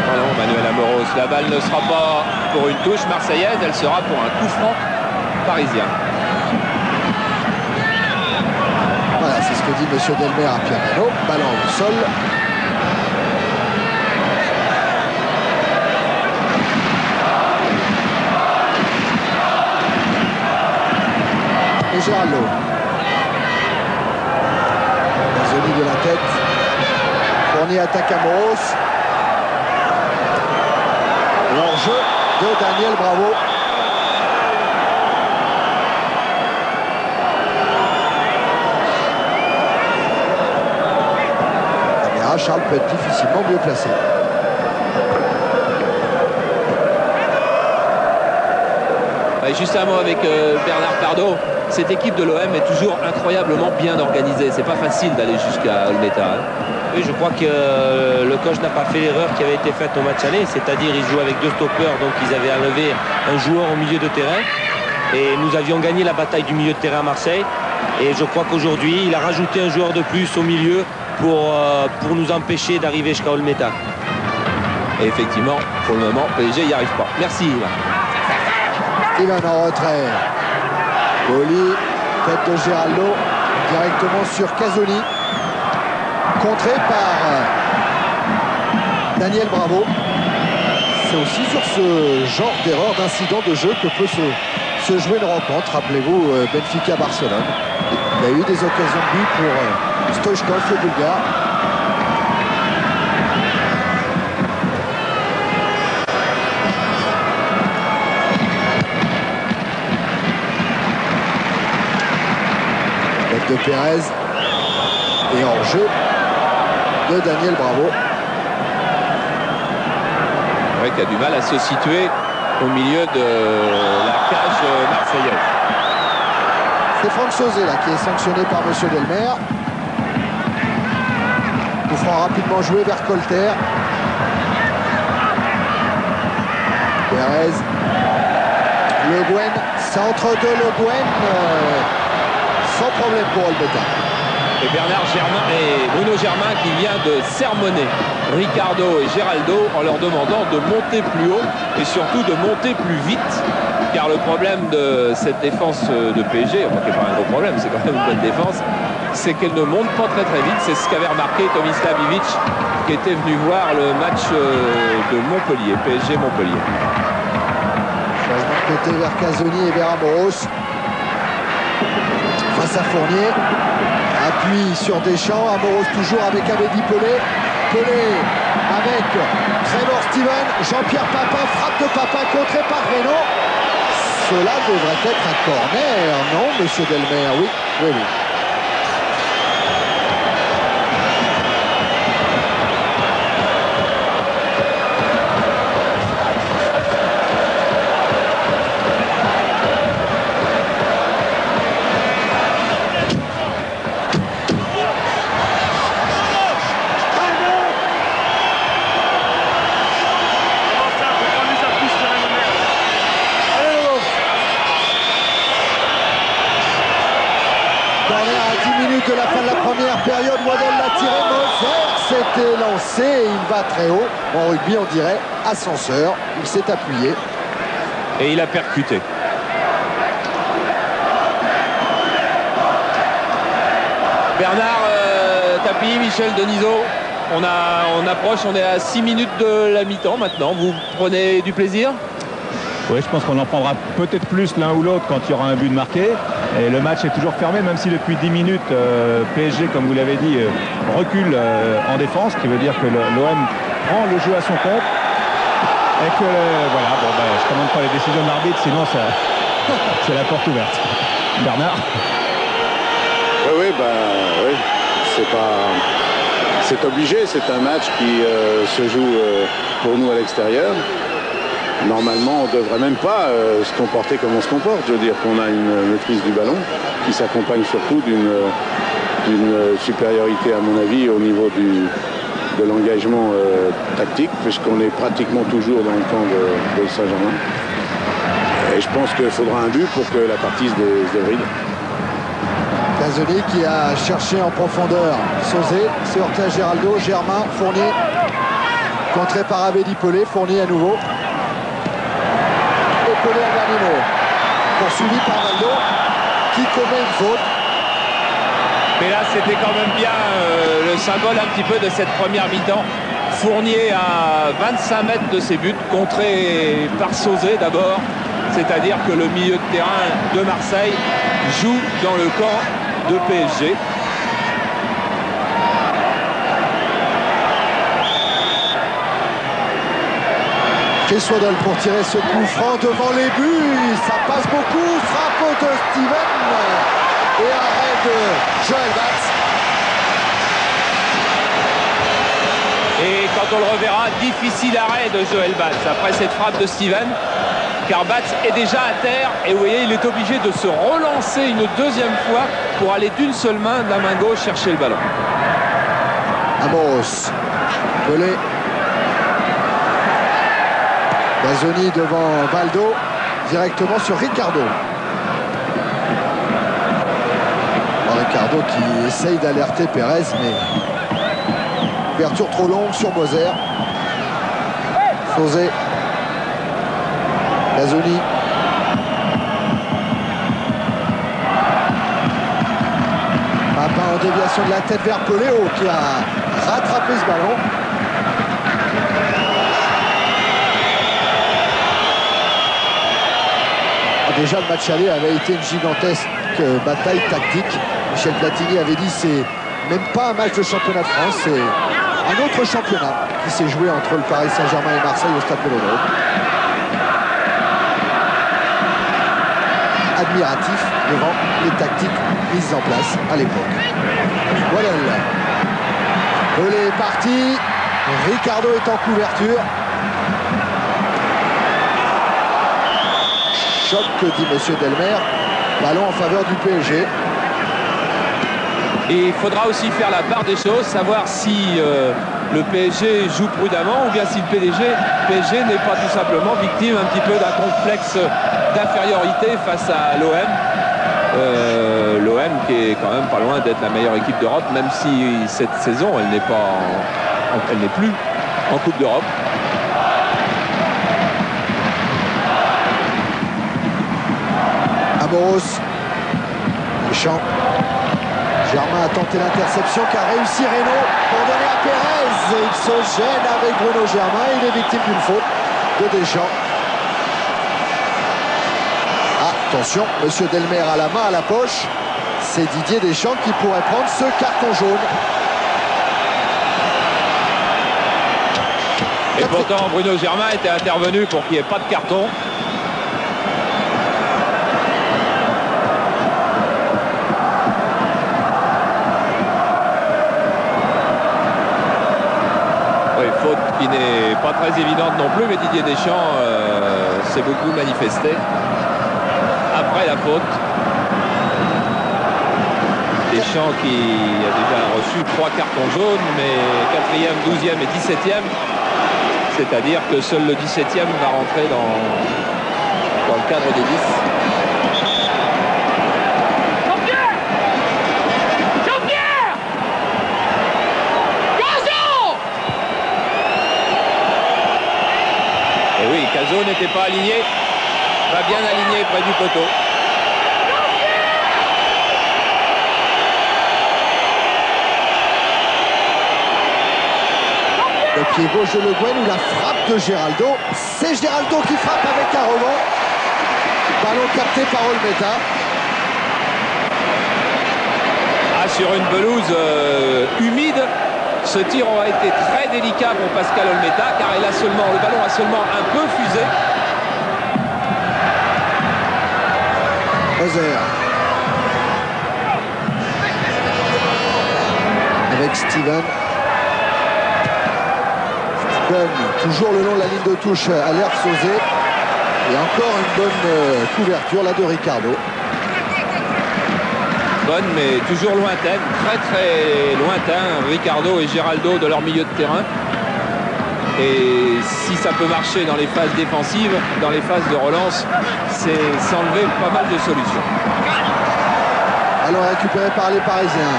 Oh non, Manuel Amoros, la balle ne sera pas pour une touche marseillaise, elle sera pour un coup franc parisien. Voilà, c'est ce que dit M. Delmer à Piano. Ballon au sol. Et Géraldo. Zoni de la tête. Fournier attaque Amoros. L'enjeu de Daniel Bravo. Charles peut être difficilement mieux placé. Et juste un mot avec Bernard Pardo. Cette équipe de l'OM est toujours incroyablement bien organisée. C'est pas facile d'aller jusqu'à Olmeta. Oui, je crois que le coach n'a pas fait l'erreur qui avait été faite au match aller, c'est-à-dire ils jouent avec deux stoppeurs, donc ils avaient enlevé un joueur au milieu de terrain. Et nous avions gagné la bataille du milieu de terrain à Marseille. Et je crois qu'aujourd'hui, il a rajouté un joueur de plus au milieu pour nous empêcher d'arriver jusqu'à Olmeta. Et effectivement, pour le moment, PSG n'y arrive pas. Merci Yvan. Ivan en retrait. Boli, tête de Géraldo, directement sur Casoni. Contré par Daniel Bravo. C'est aussi sur ce genre d'erreur, d'incident de jeu que peut se jouer une rencontre. Rappelez-vous Benfica-Barcelone. Il y a eu des occasions de but pour Stoichkov, le Bulgare. Tête de Pérez. Et en jeu de Daniel Bravo. Ouais, qui a du mal à se situer au milieu de la cage marseillaise. C'est Franck Sauzé là qui est sanctionné par M. Delmer. Nous ferons rapidement jouer vers Colter. Pérez. Le Guen. Centre de Le Guen. Sans problème pour Olmeta. Et Bernard Germain et Bruno Germain qui vient de sermonner Ricardo et Géraldo en leur demandant de monter plus haut et surtout de monter plus vite, car le problème de cette défense de PSG, enfin qui n'est pas un gros problème, c'est quand même une bonne défense, c'est qu'elle ne monte pas très très vite. C'est ce qu'avait remarqué Tomislav Ivic qui était venu voir le match de Montpellier, PSG Montpellier. Changement de côté vers Casoni et vers Amoros. Face à Fournier. Appui sur Deschamps, Amoros toujours avec Abedi Pelé. Pelé avec Trevor Steven, Jean-Pierre Papin, frappe de Papin contré par Reynaud. Cela devrait être un corner, non, monsieur Delmer? Oui, oui, oui. De la fin de la première période, Waddell l'a tiré, Moser s'était lancé et il va très haut. En rugby, on dirait ascenseur. Il s'est appuyé. Et il a percuté. Bernard Tapie, Michel Denisot, on approche, on est à 6 minutes de la mi-temps maintenant. Vous prenez du plaisir? Oui, je pense qu'on en prendra peut-être plus l'un ou l'autre quand il y aura un but de marqué. Et le match est toujours fermé, même si depuis 10 minutes, PSG, comme vous l'avez dit, recule en défense, ce qui veut dire que l'OM prend le jeu à son compte. Et que, voilà, bon, ben, je ne commande pas les décisions de l'arbitre, sinon c'est la porte ouverte. Bernard? Oui, c'est obligé, c'est un match qui se joue pour nous à l'extérieur. normalement, on ne devrait même pas se comporter comme on se comporte. Je veux dire qu'on a une maîtrise du ballon qui s'accompagne surtout d'une supériorité, à mon avis, au niveau de l'engagement tactique, puisqu'on est pratiquement toujours dans le camp de Saint-Germain. Et je pense qu'il faudra un but pour que la partie se débride. Casoni qui a cherché en profondeur Sauzé, c'est heurté à Géraldo, Germain, Fournier, contré par Abedi Pelé, Fournier à nouveau. Et Pelé à dernier mot. Poursuivi par Valdo, qui commet une faute. Mais là, c'était quand même bien le symbole un petit peu de cette première mi-temps. Fournier à 25 mètres de ses buts, contré par Sauzé d'abord. C'est-à-dire que le milieu de terrain de Marseille joue dans le camp de PSG. Chris Waddle pour tirer ce coup franc devant les buts. Ça passe beaucoup. Frappe de Steven. Et arrêt de Joël Batz. Et quand on le reverra, difficile arrêt de Joël Batz après cette frappe de Steven. Car Batz est déjà à terre et vous voyez, il est obligé de se relancer une deuxième fois pour aller d'une seule main, de la main gauche, chercher le ballon. Amoros. Pelé. Gazzoni devant Valdo, directement sur Ricardo. Ricardo qui essaye d'alerter Pérez, mais ouverture trop longue sur Moser. Sauzé. Gazzoni. Papin en déviation de la tête vers Peléo qui a rattrapé ce ballon. Déjà le match aller avait été une gigantesque bataille tactique. Michel Platini avait dit c'est même pas un match de championnat de France, c'est un autre championnat qui s'est joué entre le Paris Saint-Germain et Marseille au Stade Vélodrome. Admiratif devant les tactiques mises en place à l'époque. Voilà. Pelé est parti. Ricardo est en couverture. Choc, que dit Monsieur Delmer. Ballon en faveur du PSG. Et il faudra aussi faire la part des choses, savoir si le PSG joue prudemment ou bien si le PSG n'est pas tout simplement victime un petit peu d'un complexe d'infériorité face à l'OM. L'OM qui est quand même pas loin d'être la meilleure équipe d'Europe, même si cette saison elle n'est plus en Coupe d'Europe. Amoros. Deschamps. Germain a tenté l'interception qu'a réussi Reynaud pour donner à Pérez. Il se gêne avec Bruno Germain. Il est victime d'une faute de Deschamps. Attention, Monsieur Delmer a la main à la poche. C'est Didier Deschamps qui pourrait prendre ce carton jaune. Et pourtant Bruno Germain était intervenu pour qu'il n'y ait pas de carton. Oui, faute qui n'est pas très évidente non plus, mais Didier Deschamps s'est beaucoup manifesté après la faute. Deschamps qui a déjà reçu 3 cartons jaunes, mais 4e, 12e et 17e. C'est-à-dire que seul le 17e va rentrer dans le cadre des 10. Et oui, Cazot n'était pas aligné. Va bien aligné près du poteau. Le pied gauche de Le Guen ou la frappe de Géraldo. C'est Géraldo qui frappe avec un rebond. Ballon capté par Olmeta. Sur une pelouse humide, ce tir aura été très délicat pour Pascal Olmeta car le ballon a seulement un peu fusé. Moser. Avec Steven. Gunn, toujours le long de la ligne de touche à l'air Sauzé. Et encore une bonne couverture là de Ricardo. Bonne, mais toujours lointaine, très lointain, Ricardo et Geraldo de leur milieu de terrain. Et si ça peut marcher dans les phases défensives, dans les phases de relance, c'est s'enlever pas mal de solutions. Ballon récupéré par les Parisiens.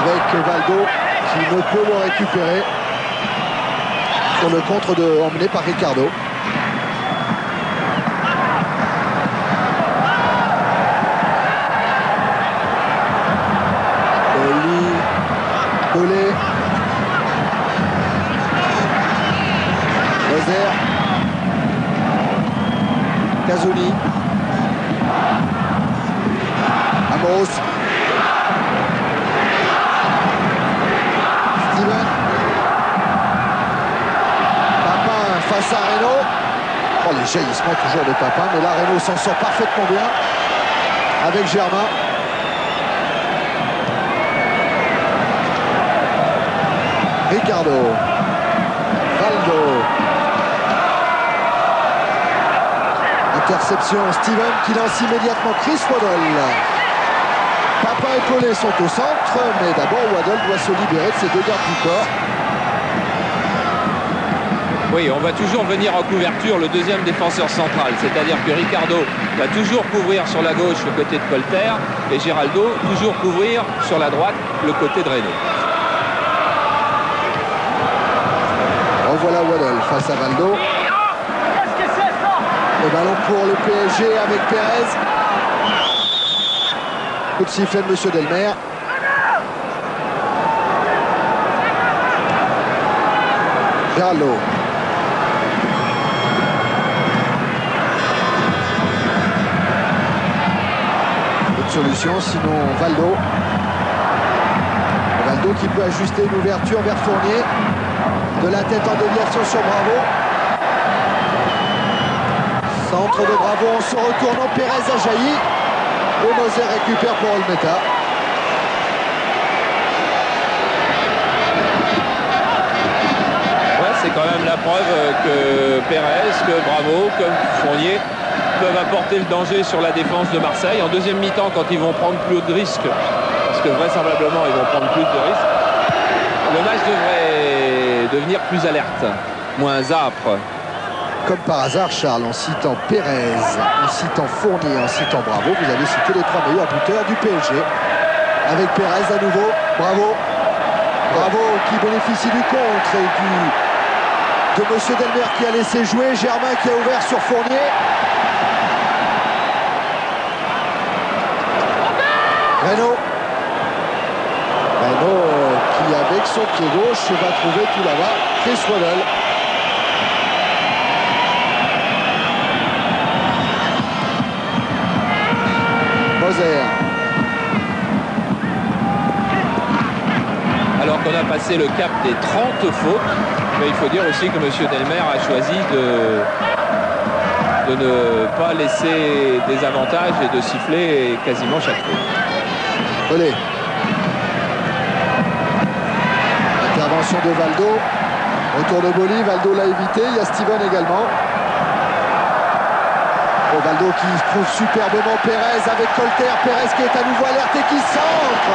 Avec Valdo qui ne peut le récupérer sur le contre emmené par Ricardo. Pelé, Moser, Casoni, Amos, Steven, Papin face à Reynaud. Oh, les jaillissements toujours de Papin, mais là Reynaud s'en sort parfaitement bien avec Germain. Ricardo, Valdo, interception, Steven qui lance immédiatement Chris Waddle. Papin et Pelé sont au centre, mais d'abord Waddle doit se libérer de ses deux gardes du corps. Oui, on va toujours venir en couverture le deuxième défenseur central, c'est-à-dire que Ricardo va toujours couvrir sur la gauche le côté de Colter et Geraldo toujours couvrir sur la droite le côté de Reynaud. Revoilà Waddle face à Valdo. Le ballon pour le PSG avec Pérez. Coup de sifflet de Monsieur Delmer. Geraldo. Autre solution, sinon Valdo. Valdo qui peut ajuster une ouverture vers Fournier. De la tête en déviation sur Bravo. Centre de Bravo en se retournant, Pérez a jailli. Et Moser récupère pour Olmeta. Ouais, c'est quand même la preuve que Pérez, que Bravo, que Fournier peuvent apporter le danger sur la défense de Marseille. En deuxième mi-temps, quand ils vont prendre plus de risques, parce que vraisemblablement ils vont prendre plus de risques, le match devrait devenir plus alerte, moins âpre. Comme par hasard, Charles, en citant Pérez, en citant Fournier, en citant Bravo, vous avez cité les trois meilleurs buteurs du PSG. Avec Pérez à nouveau, Bravo. Bravo qui bénéficie du contre et de Monsieur Delmer qui a laissé jouer, Germain qui a ouvert sur Fournier. Reynaud. Reynaud qui avec son pied gauche va trouver tout là-bas Chris Waddle. Moser. Alors qu'on a passé le cap des 30 fautes, mais il faut dire aussi que M. Delmer a choisi de ne pas laisser des avantages et de siffler quasiment chaque faute. Pelé. Intervention de Valdo. Retour de Boli, Valdo l'a évité, il y a Steven également. Oh, Valdo qui trouve superbement Pérez avec Colter. Pérez qui est à nouveau alerté, qui centre.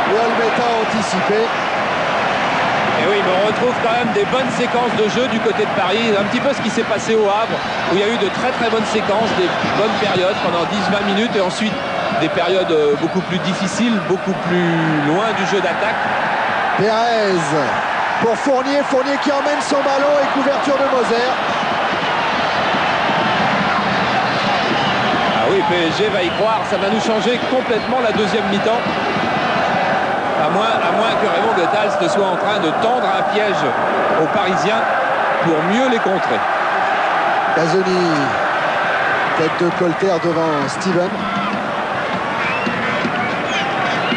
Et Olmeta a anticipé. Et oui, mais on retrouve quand même des bonnes séquences de jeu du côté de Paris. Un petit peu ce qui s'est passé au Havre, où il y a eu de très très bonnes séquences, des bonnes périodes pendant 10-20 minutes et ensuite des périodes beaucoup plus difficiles, beaucoup plus loin du jeu d'attaque. Pérez pour Fournier. Fournier qui emmène son ballon et couverture de Moser. Ah oui, PSG va y croire. Ça va nous changer complètement la deuxième mi-temps. À moins que Raymond Goethals ne soit en train de tendre un piège aux Parisiens pour mieux les contrer. Casoni, tête de Colter devant Steven.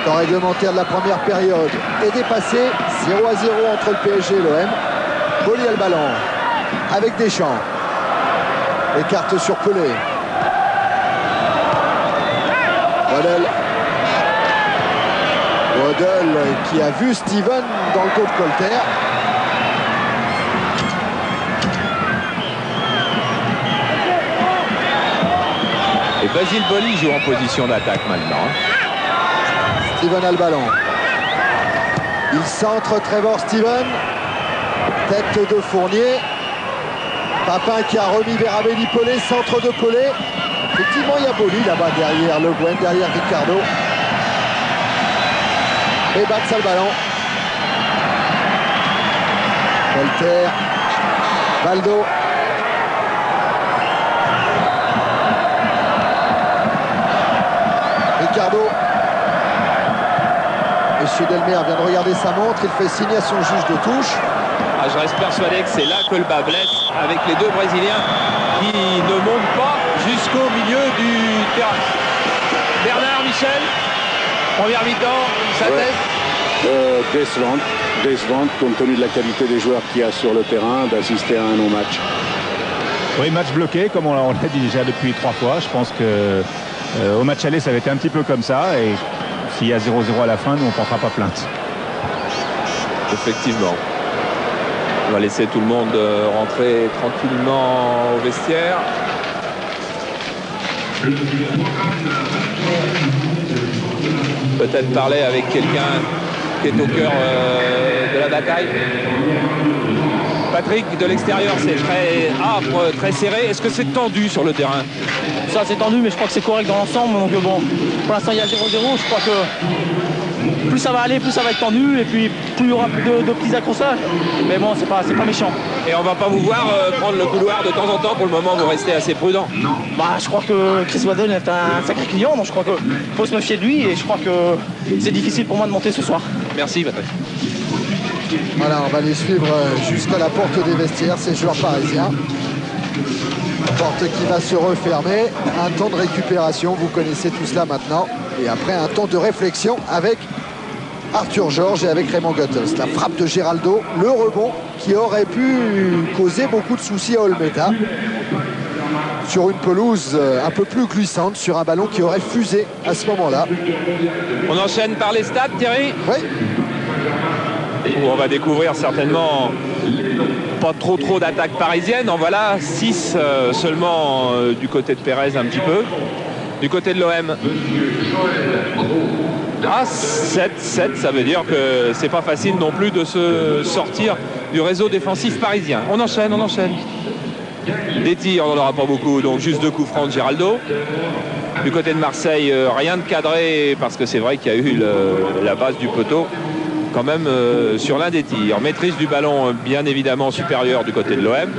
Temps réglementaire de la première période est dépassé. 0-0 entre le PSG et l'OM. Boli a le ballon avec Deschamps. Écarte sur Pelé. Waddle. Waddle qui a vu Steven dans le dos de Colter. Et Basile Boli joue en position d'attaque maintenant. Steven a le ballon. Il centre Trevor Steven. Tête de Fournier. Papin qui a remis vers Amélie Pelé. Centre de Pelé. Effectivement, il y a Boli là-bas derrière Le Guen, derrière Ricardo. Et Batz a le ballon. Colter. Baldo. Ricardo. Monsieur Delmer vient de regarder sa montre. Il fait signe à son juge de touche. Ah, je reste persuadé que c'est là que le bas blesse, avec les deux Brésiliens qui ne montent pas jusqu'au milieu du terrain. Bernard Michel, première mi-temps, sa tête. Décevante, compte tenu de la qualité des joueurs qu'il y a sur le terrain, d'assister à un non-match. Oui, match bloqué, comme on l'a dit déjà depuis 3 fois. Je pense que au match aller, ça avait été un petit peu comme ça. Et s'il y a 0-0 à la fin, nous, on ne portera pas plainte. Effectivement. On va laisser tout le monde rentrer tranquillement au vestiaire. Peut-être parler avec quelqu'un qui est au cœur de la bataille. Patrick, de l'extérieur, c'est très âpre, très serré. Est-ce que c'est tendu sur le terrain? Ça, c'est tendu, mais je crois que c'est correct dans l'ensemble. Donc bon, pour l'instant, il y a 0-0. Je crois que plus ça va aller, plus ça va être tendu. Et puis, plus il y aura de petits accrochages. Mais bon, c'est pas méchant. Et on va pas vous voir prendre le couloir de temps en temps. Pour le moment, vous restez assez prudent. Bah, je crois que Chris Waddle est un sacré client. Donc je crois qu'il faut se méfier de lui. Et je crois que c'est difficile pour moi de monter ce soir. Merci, Patrick. Voilà, on va les suivre jusqu'à la porte des vestiaires, ces joueurs parisiens. Porte qui va se refermer. Un temps de récupération, vous connaissez tout cela maintenant. Et après, un temps de réflexion avec Arthur Georges et avec Raymond Goethals. La frappe de Geraldo, le rebond qui aurait pu causer beaucoup de soucis à Olmeta. Sur une pelouse un peu plus glissante, sur un ballon qui aurait fusé à ce moment-là. On enchaîne par les stades, Thierry? Oui. Où on va découvrir certainement pas trop d'attaques parisiennes. En voilà 6 seulement du côté de Pérez un petit peu. Du côté de l'OM. Ah, 7, ça veut dire que c'est pas facile non plus de se sortir du réseau défensif parisien. On enchaîne. Des tirs, on n'en aura pas beaucoup, donc juste 2 coups francs de Geraldo. Du côté de Marseille, rien de cadré, parce que c'est vrai qu'il y a eu la base du poteau quand même sur l'un des tirs. Maîtrise du ballon bien évidemment supérieure du côté de l'OM.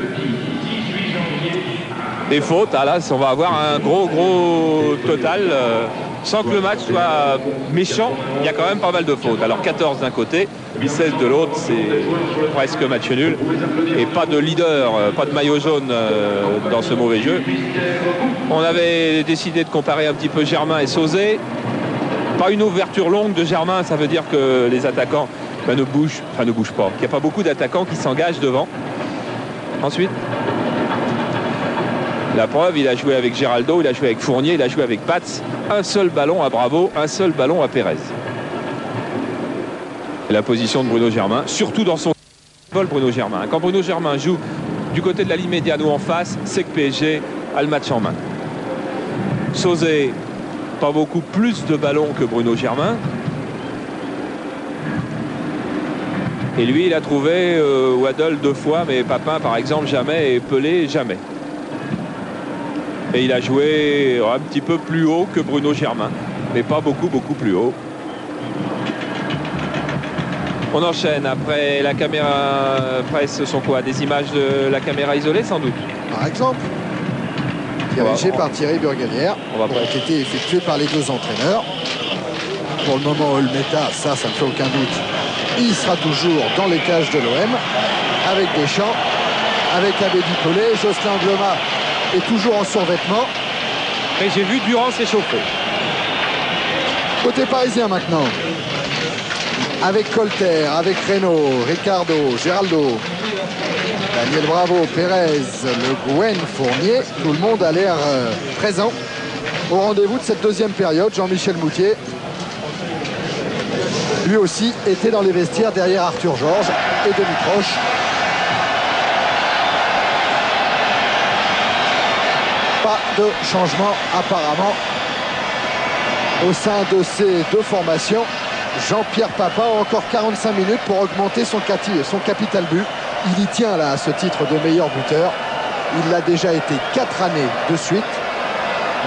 Des fautes, là on va avoir un gros total sans que le match soit méchant. Il y a quand même pas mal de fautes. Alors 14 d'un côté, 16 de l'autre, c'est presque match nul. Et pas de leader, pas de maillot jaune dans ce mauvais jeu. On avait décidé de comparer un petit peu Germain et Sauzet. Pas une ouverture longue de Germain, ça veut dire que les attaquants ne bougent pas. Il n'y a pas beaucoup d'attaquants qui s'engagent devant. Ensuite, la preuve, il a joué avec Geraldo, il a joué avec Fournier, il a joué avec Batz. Un seul ballon à Bravo, un seul ballon à Pérez. Et la position de Bruno Germain, surtout dans son vol Bruno Germain. Quand Bruno Germain joue du côté de la ligne médiane ou en face, c'est que PSG a le match en main. Sauzet, pas beaucoup plus de ballons que Bruno Germain. Et lui, il a trouvé Waddle 2 fois, mais Papin, par exemple, jamais, et Pelé, jamais. Et il a joué un petit peu plus haut que Bruno Germain, mais pas beaucoup plus haut. On enchaîne. Après la caméra presse, ce sont quoi? Des images de la caméra isolée, sans doute? Par exemple, dirigé par Thierry Burgalière, qui a été effectué par les 2 entraîneurs. Pour le moment, Olmeta, ça ne fait aucun doute, il sera toujours dans les cages de l'OM, avec Deschamps, avec Abedi Pelé. Jocelyn Gloma est toujours en survêtement. Et j'ai vu Durand s'échauffer. Côté parisien maintenant. Avec Colter, avec Reynaud, Ricardo, Geraldo, Daniel Bravo, Pérez, Le Guen, Fournier. Tout le monde a l'air présent au rendez-vous de cette deuxième période. Jean-Michel Moutier. lui aussi était dans les vestiaires derrière Arthur Georges et Denis Croche. Pas de changement apparemment au sein de ces deux formations. Jean-Pierre Papin a encore 45 minutes pour augmenter son capital but. Il y tient là à ce titre de meilleur buteur. Il l'a déjà été 4 années de suite.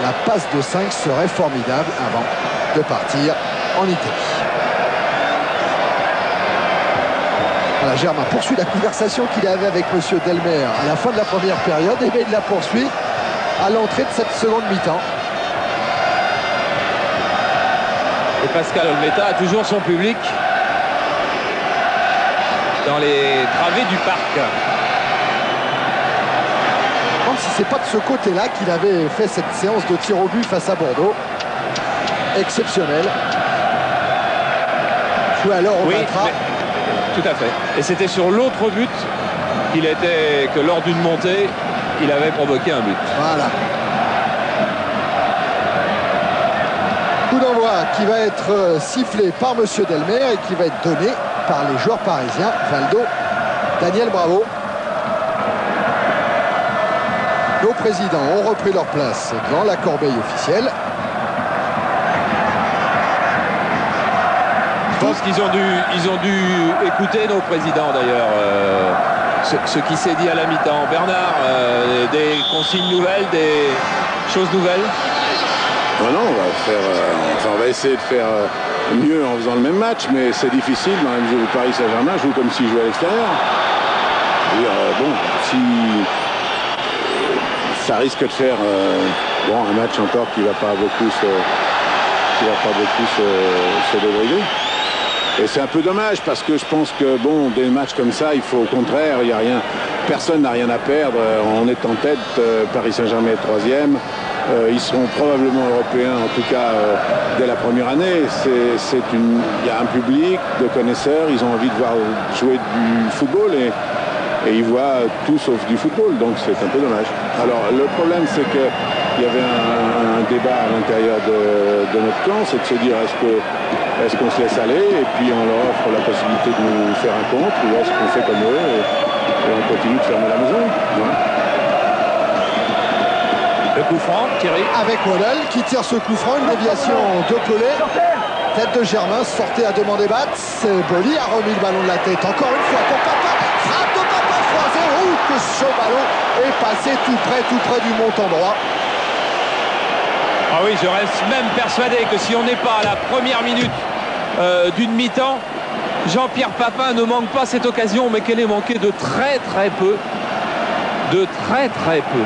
La passe de 5 serait formidable avant de partir en Italie. Voilà, Germain poursuit la conversation qu'il avait avec M. Delmer à la fin de la première période, et bien il la poursuit à l'entrée de cette seconde mi-temps. Et Pascal Olmeta a toujours son public dans les travées du parc. Je me demande si c'est pas de ce côté-là qu'il avait fait cette séance de tir au but face à Bordeaux. Exceptionnel. Joué alors au Matra. Tout à fait. Et c'était sur l'autre but que lors d'une montée, il avait provoqué un but. Voilà. Coup d'envoi qui va être sifflé par M. Delmer et qui va être donné par les joueurs parisiens, Valdo, Daniel Bravo. Nos présidents ont repris leur place dans la corbeille officielle. Je pense qu'ils ont dû écouter nos présidents d'ailleurs, ce qui s'est dit à la mi-temps. Bernard, des consignes nouvelles, des choses nouvelles? Non, on va essayer de faire mieux en faisant le même match, mais c'est difficile. Le Paris Saint-Germain joue comme s'il jouait à l'extérieur. Si ça risque de faire un match encore qui va pas beaucoup se débrider. Et c'est un peu dommage parce que je pense que des matchs comme ça, il faut au contraire, il y a rien, personne n'a rien à perdre. On est en tête, Paris Saint-Germain est 3e. Ils seront probablement européens, en tout cas dès la première année. Il y a un public de connaisseurs, ils ont envie de voir jouer du football et ils voient tout sauf du football, donc c'est un peu dommage. Alors le problème c'est qu'il y avait un débat à l'intérieur de notre camp, c'est de se dire est-ce qu'on se laisse aller et puis on leur offre la possibilité de nous faire un contre, ou est-ce qu'on fait comme eux et on continue de fermer la maison. Voilà. Le coup franc, Thierry. Avec Waddle qui tire ce coup franc, une déviation de Pelé. Tête de Germain, sortait à demander Bats. Boli a remis le ballon de la tête. Encore une fois pour Papa. Frappe de Papa Froisé. Que ce ballon est passé tout près du montant droit. Ah oui, je reste même persuadé que si on n'est pas à la première minute d'une mi-temps, Jean-Pierre Papin ne manque pas cette occasion, mais qu'elle est manquée de très peu. De très peu.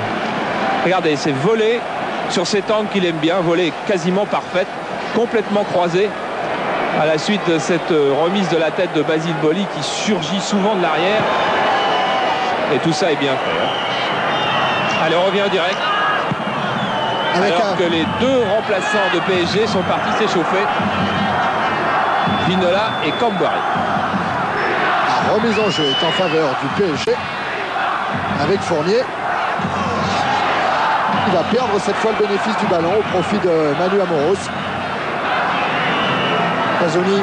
Regardez, c'est volé sur cet angle qu'il aime bien, volé quasiment parfaite, complètement croisé à la suite de cette remise de la tête de Basile Boli qui surgit souvent de l'arrière. Et tout ça est bien fait. Hein. Allez, on revient en direct. Alors que les deux remplaçants de PSG sont partis s'échauffer. Ginola et Kambouari. La remise en jeu est en faveur du PSG avec Fournier. Il va perdre cette fois le bénéfice du ballon au profit de Manu Amoros. Casoni.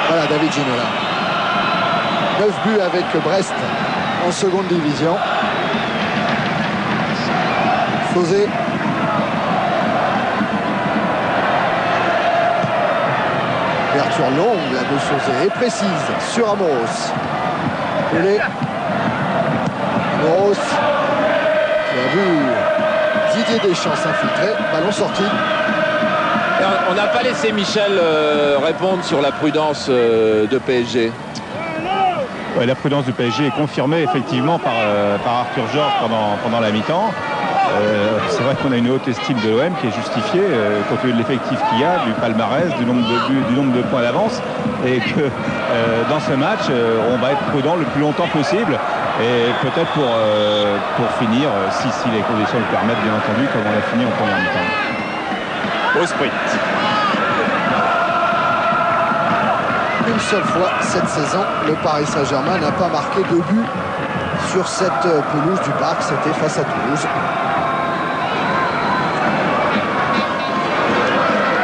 Voilà David Ginola. 9 buts avec Brest en seconde division. Sauzé. Ouverture longue là de Sauzé et précise sur Amoros. Pelé. Amoros qui a vu Didier Deschamps s'infiltrer. Ballon sorti. On n'a pas laissé Michel répondre sur la prudence de PSG. Ouais, la prudence du PSG est confirmée effectivement par Arthur Georges pendant la mi-temps. C'est vrai qu'on a une haute estime de l'OM qui est justifiée compte tenu de l'effectif qu'il y a, du palmarès, du nombre de buts, du nombre de points d'avance, et que dans ce match, on va être prudent le plus longtemps possible, et peut-être pour finir, si les conditions le permettent, bien entendu, comme on a fini en première mi-temps. Au sprint. Une seule fois cette saison, le Paris Saint-Germain n'a pas marqué de but sur cette pelouse du Parc, c'était face à Toulouse.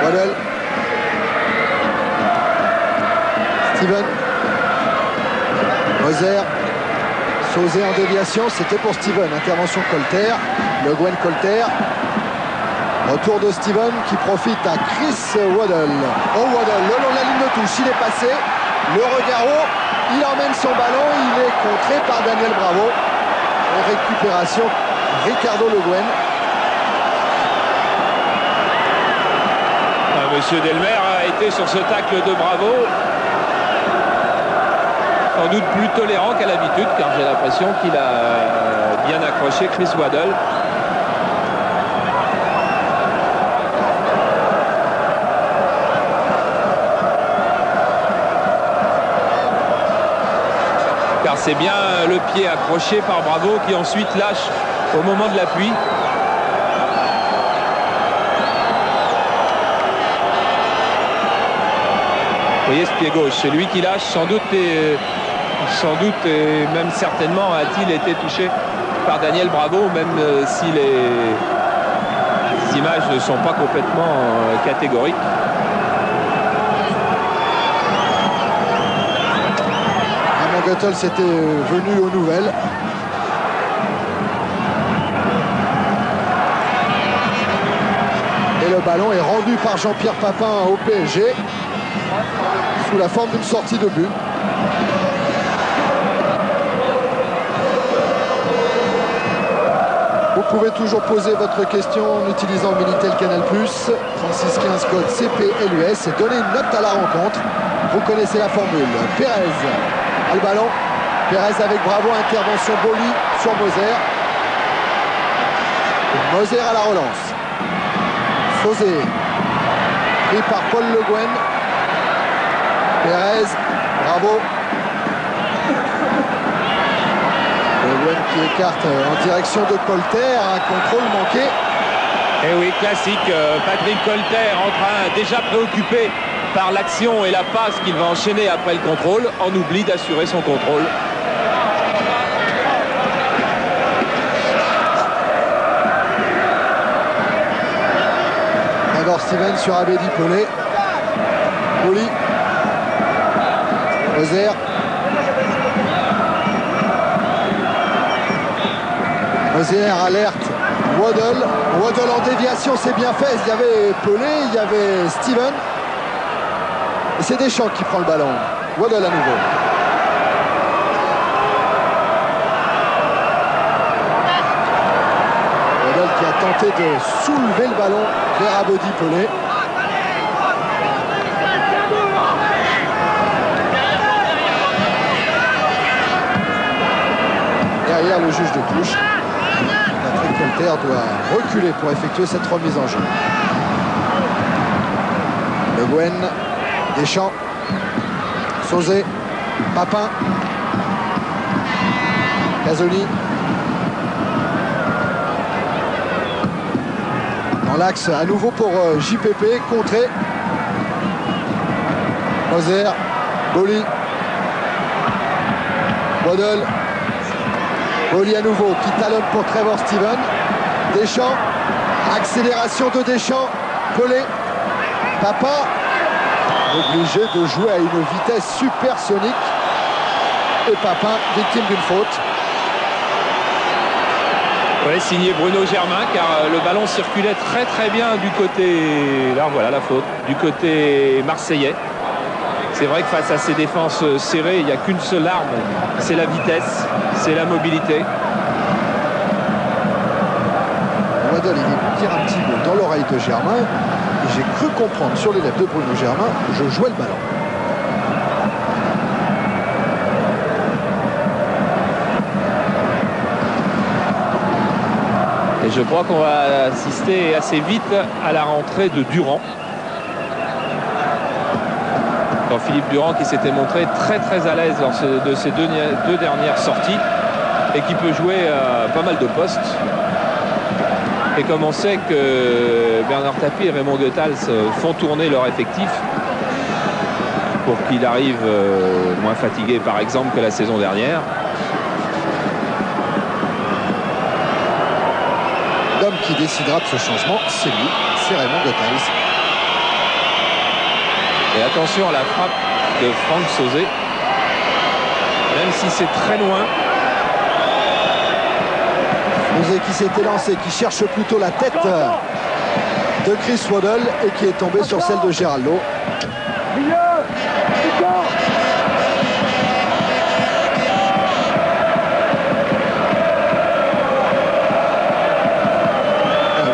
Waddle Steven. Moser. Sauzé en déviation, c'était pour Steven. Intervention Colter. Le Gwen Colter. Retour de Steven qui profite à Chris Waddle. Oh, Waddle, le long de la ligne de touche, il est passé. Le regard haut, il emmène son ballon. Il est contré par Daniel Bravo. Et récupération, Ricardo Le Guen. Monsieur Delmer a été sur ce tacle de Bravo. Sans doute plus tolérant qu'à l'habitude, car j'ai l'impression qu'il a bien accroché Chris Waddle. Car c'est bien le pied accroché par Bravo qui ensuite lâche au moment de l'appui. Vous voyez ce pied gauche, c'est lui qui lâche, sans doute et même certainement a-t-il été touché par Daniel Bravo, même si les images ne sont pas complètement catégoriques. Armand Guttel s'était venu aux nouvelles. Et le ballon est rendu par Jean-Pierre Papin au PSG. Sous la forme d'une sortie de but. Vous pouvez toujours poser votre question en utilisant Minitel Canal+, 3615 code CPLUS et donner une note à la rencontre. Vous connaissez la formule. Pérez a le ballon. Pérez avec Bravo, intervention Boli sur Moser. Moser à la relance. Sauzé, pris par Paul Le Guen. Pérez, Bravo. Le Guen qui écarte en direction de Colter, un contrôle manqué. Et oui, classique, Patrick Colter en train, déjà préoccupé par l'action et la passe qu'il va enchaîner après le contrôle, en oublie d'assurer son contrôle. D'abord Steven sur Abedi Pelé. Boli. Moser. Moser alerte. Waddle. Waddle en déviation, c'est bien fait. Il y avait Pelé, il y avait Steven. Et c'est Deschamps qui prend le ballon. Waddle à nouveau. Waddle qui a tenté de soulever le ballon vers Abedi Pelé. Derrière le juge de touche, Patrick Colter doit reculer pour effectuer cette remise en jeu. Le Guen, Deschamps, Sauzé, Papin, Casoni. Dans l'axe à nouveau pour JPP, contré. Moser, Boli, Waddle. Boli à nouveau qui talonne pour Trevor Steven. Deschamps, accélération de Deschamps. Pelé, Papin, obligé de jouer à une vitesse supersonique. Et Papin, victime d'une faute. Ouais, signé Bruno Germain, car le ballon circulait très très bien du côté, là voilà la faute, du côté marseillais. C'est vrai que face à ces défenses serrées, il n'y a qu'une seule arme, c'est la vitesse, c'est la mobilité. Waddle, il vient dire un petit mot dans l'oreille de Germain. Et j'ai cru comprendre sur les lèvres de Bruno Germain, je jouais le ballon. Et je crois qu'on va assister assez vite à la rentrée de Durand. Quand Philippe Durand qui s'était montré très très à l'aise lors de ses deux dernières sorties et qui peut jouer à pas mal de postes. Et comme on sait que Bernard Tapie et Raymond Goethals font tourner leur effectif pour qu'il arrive moins fatigué par exemple que la saison dernière. L'homme qui décidera de ce changement, c'est lui, c'est Raymond Goethals. Et attention à la frappe de Franck Sauzet. Même si c'est très loin. Sauzet qui s'était lancé, qui cherche plutôt la tête de Chris Waddle et qui est tombé sur celle de Geraldo.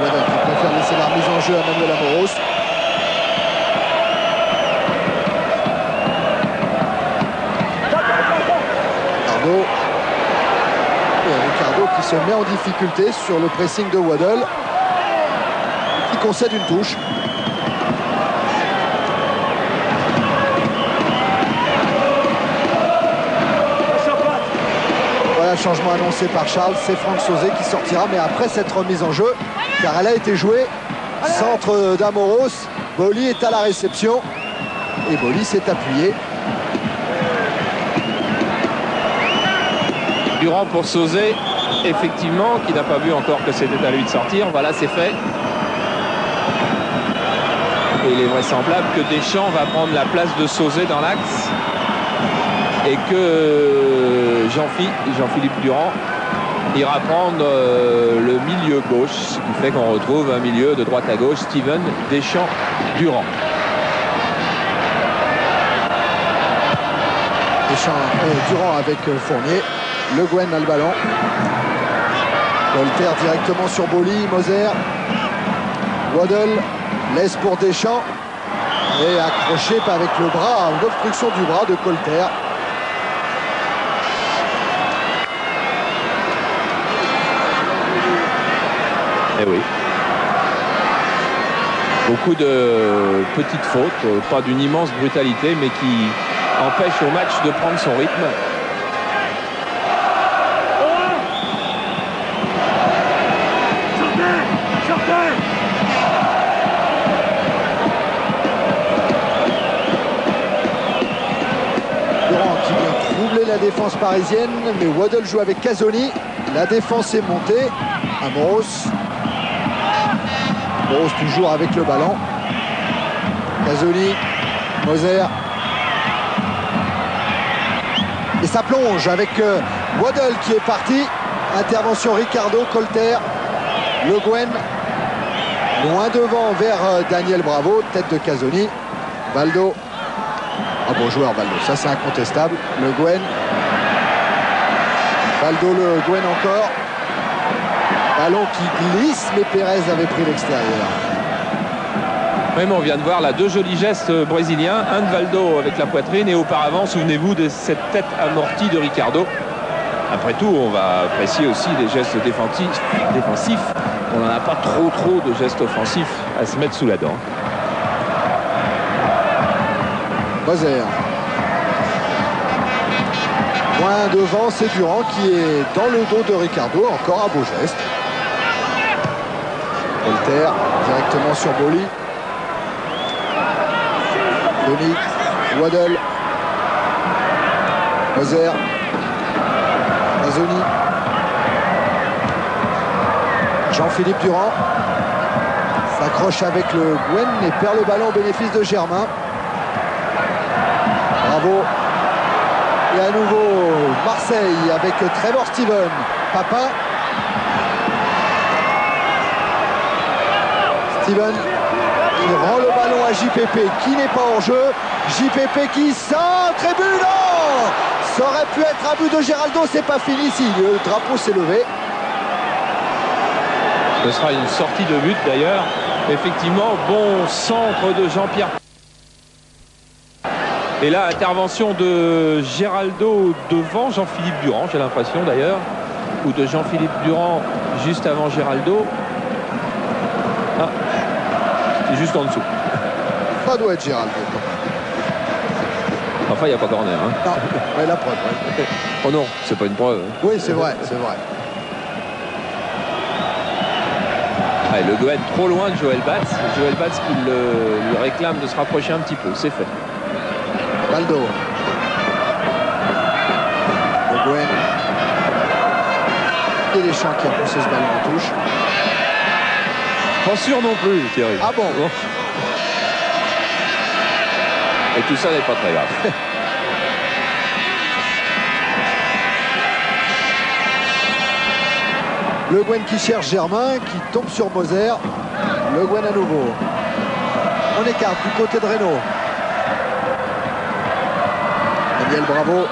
Waddle qui préfère laisser la remise en jeu à Manuel Amoros. Et Ricardo qui se met en difficulté sur le pressing de Waddle, qui concède une touche. Voilà, changement annoncé par Charles, c'est Franck Sauzet qui sortira, mais après cette remise en jeu, car elle a été jouée. Centre d'Amoros, Boli est à la réception et Boli s'est appuyé. Durand pour Sauzet, effectivement, qui n'a pas vu encore que c'était à lui de sortir. Voilà, c'est fait. Et il est vraisemblable que Deschamps va prendre la place de Sauzet dans l'axe et que Jean-Philippe Durand ira prendre le milieu gauche, ce qui fait qu'on retrouve un milieu de droite à gauche, Steven, Deschamps, Durand. Durand avec Fournier. Le Guen a le ballon. Colter directement sur Boli, Moser. Waddle laisse pour Deschamps. Et accroché avec le bras, une obstruction du bras de Colter. Eh oui. Beaucoup de petites fautes, pas d'une immense brutalité, mais qui empêchent au match de prendre son rythme. La défense parisienne, mais Waddle joue avec Casoni. La défense est montée. Amoros toujours avec le ballon. Casoni, Moser. Et ça plonge avec Waddle qui est parti. Intervention Ricardo, Colter, Le Guen. Loin devant vers Daniel Bravo, tête de Casoni. Valdo. Un bon joueur, Valdo, ça c'est incontestable. Le Guen. Valdo, le Guen encore. Ballon qui glisse, mais Pérez avait pris l'extérieur. Oui, mais on vient de voir là deux jolis gestes brésiliens. Un de Valdo avec la poitrine et auparavant, souvenez-vous de cette tête amortie de Ricardo. Après tout, on va apprécier aussi les gestes défensifs. On n'en a pas trop de gestes offensifs à se mettre sous la dent. Moser. Loin devant, c'est Durand qui est dans le dos de Ricardo. Encore un beau geste. Colter directement sur Boli. Boni, Waddle. Moser. Mazzoni. Jean-Philippe Durand s'accroche avec le Guen et perd le ballon au bénéfice de Germain. Bravo. Et à nouveau Marseille avec Trevor Steven. Papin. Steven qui rend le ballon à JPP qui n'est pas en jeu. JPP qui centre et but, non! Ça aurait pu être un but de Geraldo, c'est pas fini si le drapeau s'est levé. Ce sera une sortie de but d'ailleurs. Effectivement, bon centre de Jean-Pierre. Et là, intervention de Geraldo devant Jean-Philippe Durand, j'ai l'impression d'ailleurs. Ou de Jean-Philippe Durand juste avant Geraldo. Ah, c'est juste en dessous. Ça doit être Geraldo. Enfin, il n'y a pas corner. Hein. Non, mais la preuve. Ouais. Oh non, c'est pas une preuve. Oui, c'est vrai, c'est vrai. Allez, le Guen trop loin de Joël Batz. Joël Batz qui lui réclame de se rapprocher un petit peu. C'est fait. Valdo. Le Guen. Et Deschamps qui a poussé ce ballon en touche. Pas sûr non plus, Thierry. Ah bon? Et tout ça n'est pas très grave. Le Guen qui cherche Germain, qui tombe sur Moser. Le Guen à nouveau. On écarte du côté de Reynaud. Daniel Bravo.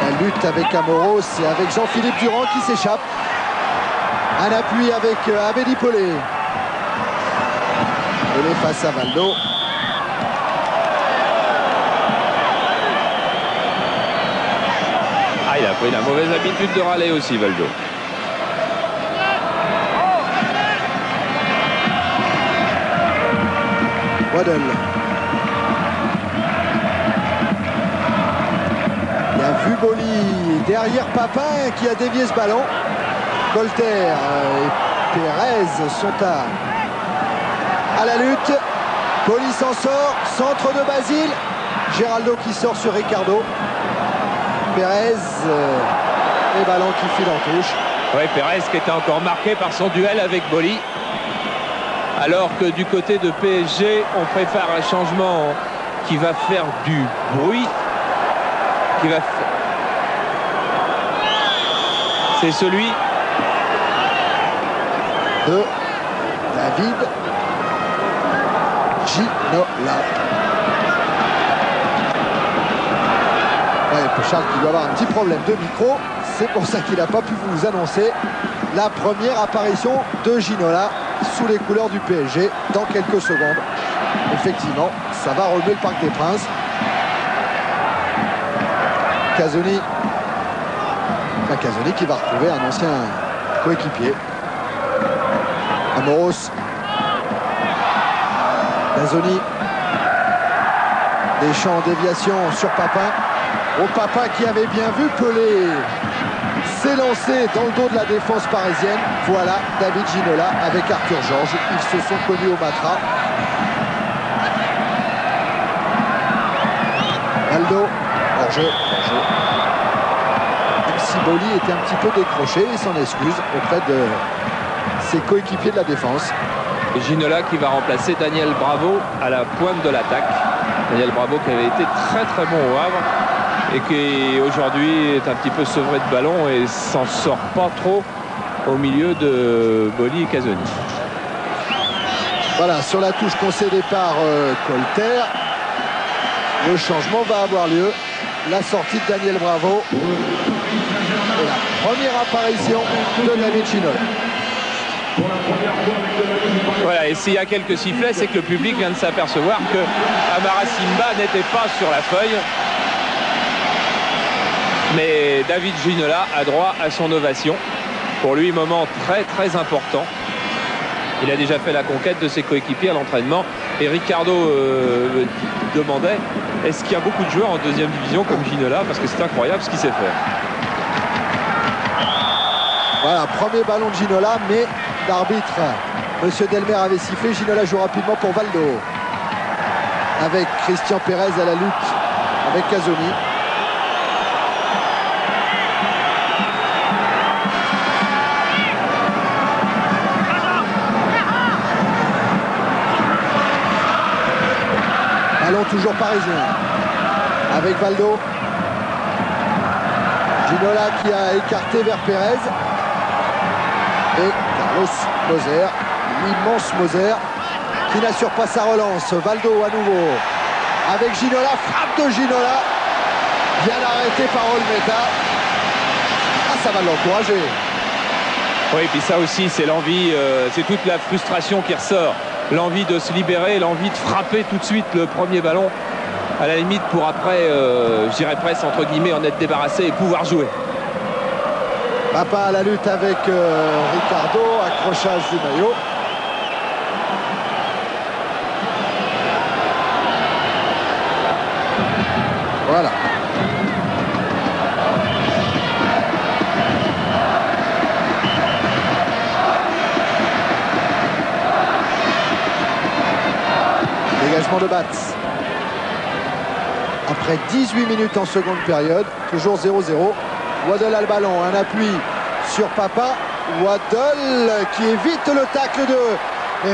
La lutte avec Amoros et avec Jean-Philippe Durand qui s'échappe. Un appui avec Abedi Pelé. Pelé face à Valdo. Ah, il a pris la mauvaise habitude de râler aussi, Valdo. Waddle. Il a vu Boli derrière Papin qui a dévié ce ballon. Colter et Pérez sont à la lutte. Boli s'en sort. Centre de Basile. Géraldo qui sort sur Ricardo. Pérez et ballon qui file en touche. Oui, Pérez qui était encore marqué par son duel avec Boli. Alors que du côté de PSG, on prépare un changement qui va faire du bruit. C'est celui de David Ginola. Ouais, Charles qui doit avoir un petit problème de micro. C'est pour ça qu'il n'a pas pu vous annoncer la première apparition de Ginola sous les couleurs du PSG dans quelques secondes. Effectivement, ça va relever le Parc des Princes. Casoni qui va retrouver un ancien coéquipier. Amoros. Casoni. Deschamps en déviation sur Papin. Oh, Papin qui avait bien vu Pelé s'est lancé dans le dos de la défense parisienne. Voilà David Ginola avec Arthur Georges. Ils se sont connus au Matra. Aldo, hors-jeu. Même si Boli était un petit peu décroché, il s'en excuse auprès de ses coéquipiers de la défense. Et Ginola qui va remplacer Daniel Bravo à la pointe de l'attaque. Daniel Bravo qui avait été très très bon au Havre et qui aujourd'hui est un petit peu sevré de ballon et s'en sort pas trop au milieu de Boli et Casoni. Voilà, sur la touche concédée par Colter, le changement va avoir lieu. La sortie de Daniel Bravo et la première apparition de David Ginola. Voilà, et s'il y a quelques sifflets, c'est que le public vient de s'apercevoir que Amara Simba n'était pas sur la feuille. Mais David Ginola a droit à son ovation. Pour lui, moment très très important. Il a déjà fait la conquête de ses coéquipiers à l'entraînement. Et Ricardo demandait, est-ce qu'il y a beaucoup de joueurs en deuxième division comme Ginola? Parce que c'est incroyable ce qu'il sait faire. Voilà, premier ballon de Ginola, mais l'arbitre, Monsieur Delmer, avait sifflé. Ginola joue rapidement pour Valdo. Avec Christian Pérez à la lutte avec Casoni. Ballon toujours parisien avec Valdo. Ginola qui a écarté vers Pérez. Et Carlos Moser, l'immense Moser, qui n'assure pas sa relance. Valdo à nouveau avec Ginola, frappe de Ginola, bien arrêté par Olmeta. Ah, ça va l'encourager. Oui, et puis ça aussi, c'est l'envie, c'est toute la frustration qui ressort. L'envie de se libérer, l'envie de frapper tout de suite le premier ballon, à la limite pour après, je dirais presque entre guillemets, en être débarrassé et pouvoir jouer. Papa à la lutte avec Ricardo, accrochage du maillot. Voilà. Dégagement de Batz. Après 18 minutes en seconde période, toujours 0-0. Waddle a le ballon, un appui sur Papa. Waddle qui évite le tacle de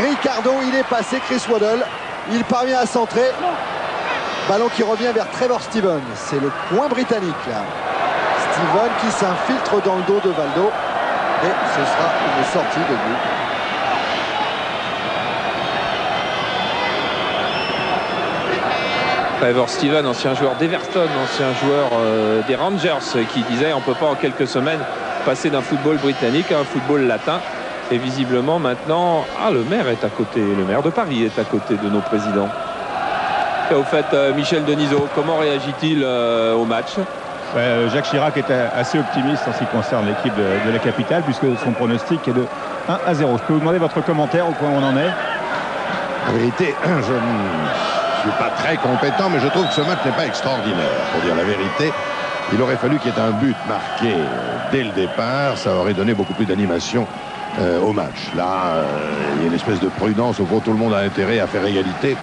Ricardo. Il est passé, Chris Waddle. Il parvient à centrer. Ballon qui revient vers Trevor Steven. C'est le point britannique là. Steven qui s'infiltre dans le dos de Valdo. Et ce sera une sortie de but. Trevor Steven, ancien joueur d'Everton, ancien joueur des Rangers, qui disait on ne peut pas en quelques semaines passer d'un football britannique à un football latin. Et visiblement maintenant, le maire est à côté, le maire de Paris est à côté de nos présidents. Et au fait, Michel Denisot, comment réagit-il au match? Jacques Chirac est assez optimiste en ce qui concerne l'équipe de la capitale, puisque son pronostic est de 1-0. Je peux vous demander votre commentaire, au point où on en est? En vérité, je ne suis pas très compétent, mais je trouve que ce match n'est pas extraordinaire. Pour dire la vérité, il aurait fallu qu'il y ait un but marqué dès le départ. Ça aurait donné beaucoup plus d'animation au match. Là, il y a une espèce de prudence. Au fond, tout le monde a intérêt à faire égalité.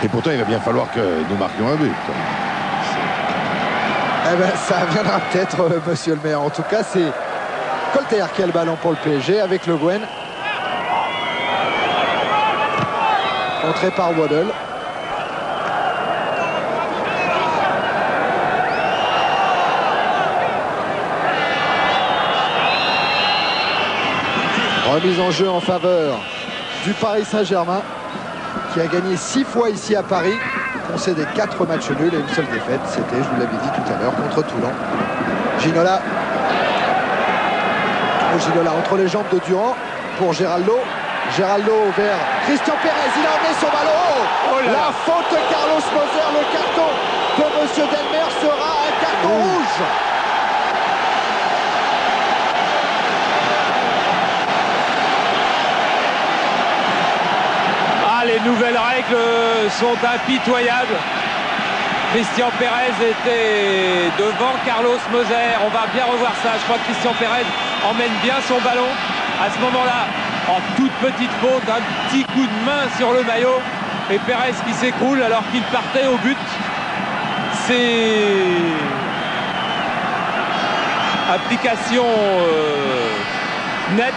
Et pourtant, il va bien falloir que nous marquions un but. Eh ben, ça viendra peut-être, monsieur le maire. En tout cas, c'est Colter qui a le ballon pour le PSG avec Le Guen. Contré par Waddle. Remise en jeu en faveur du Paris Saint-Germain, qui a gagné 6 fois ici à Paris, concédé 4 matchs nuls et une seule défaite. C'était, je vous l'avais dit tout à l'heure, contre Toulon. Ginola. Ginola entre les jambes de Durand pour Geraldo. Geraldo vers Christian Pérez. Il a emmené son ballon. La faute de Carlos Moser. Le carton de monsieur Delmer sera un carton rouge. Les nouvelles règles sont impitoyables. Christian Pérez était devant Carlos Moser. On va bien revoir ça. Je crois que Christian Pérez emmène bien son ballon. À ce moment-là, en toute petite faute, un petit coup de main sur le maillot. Et Pérez qui s'écroule alors qu'il partait au but. C'est application nette.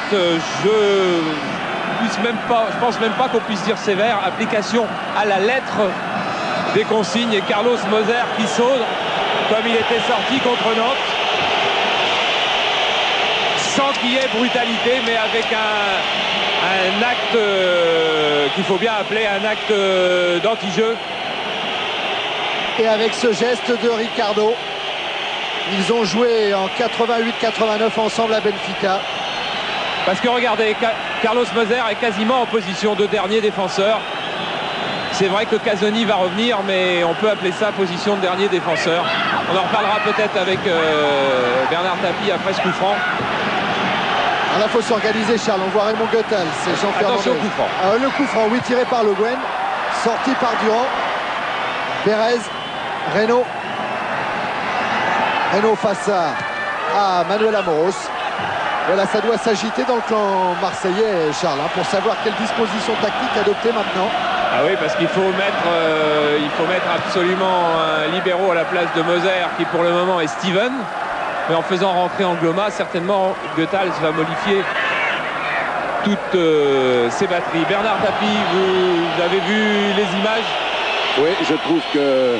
Je pense même pas qu'on puisse dire sévère. Application à la lettre des consignes. Et Carlos Moser qui saute comme il était sorti contre Nantes, sans qu'il y ait brutalité, mais avec un acte qu'il faut bien appeler un acte d'anti-jeu. Et avec ce geste de Ricardo, ils ont joué en 88-89 ensemble à Benfica. Parce que regardez, Carlos Moser est quasiment en position de dernier défenseur. C'est vrai que Casoni va revenir, mais on peut appeler ça position de dernier défenseur. On en reparlera peut-être avec Bernard Tapie après ce coup franc. Alors là, il faut s'organiser, Charles. On voit Raymond Goethals, c'est Jean Fernandez. Attention au coup franc. Le coup franc, oui, tiré par Le Guen. Sorti par Durand. Pérez, Reynaud. Reynaud face à Manuel Amoros. Voilà, ça doit s'agiter dans le clan marseillais, Charles, pour savoir quelle disposition tactique adopter maintenant. Ah oui, parce qu'il faut mettre absolument un libéro à la place de Moser, qui pour le moment est Steven. Mais en faisant rentrer Angloma, certainement Goethals va modifier toutes ses batteries. Bernard Tapie, vous avez vu les images? Oui, je trouve que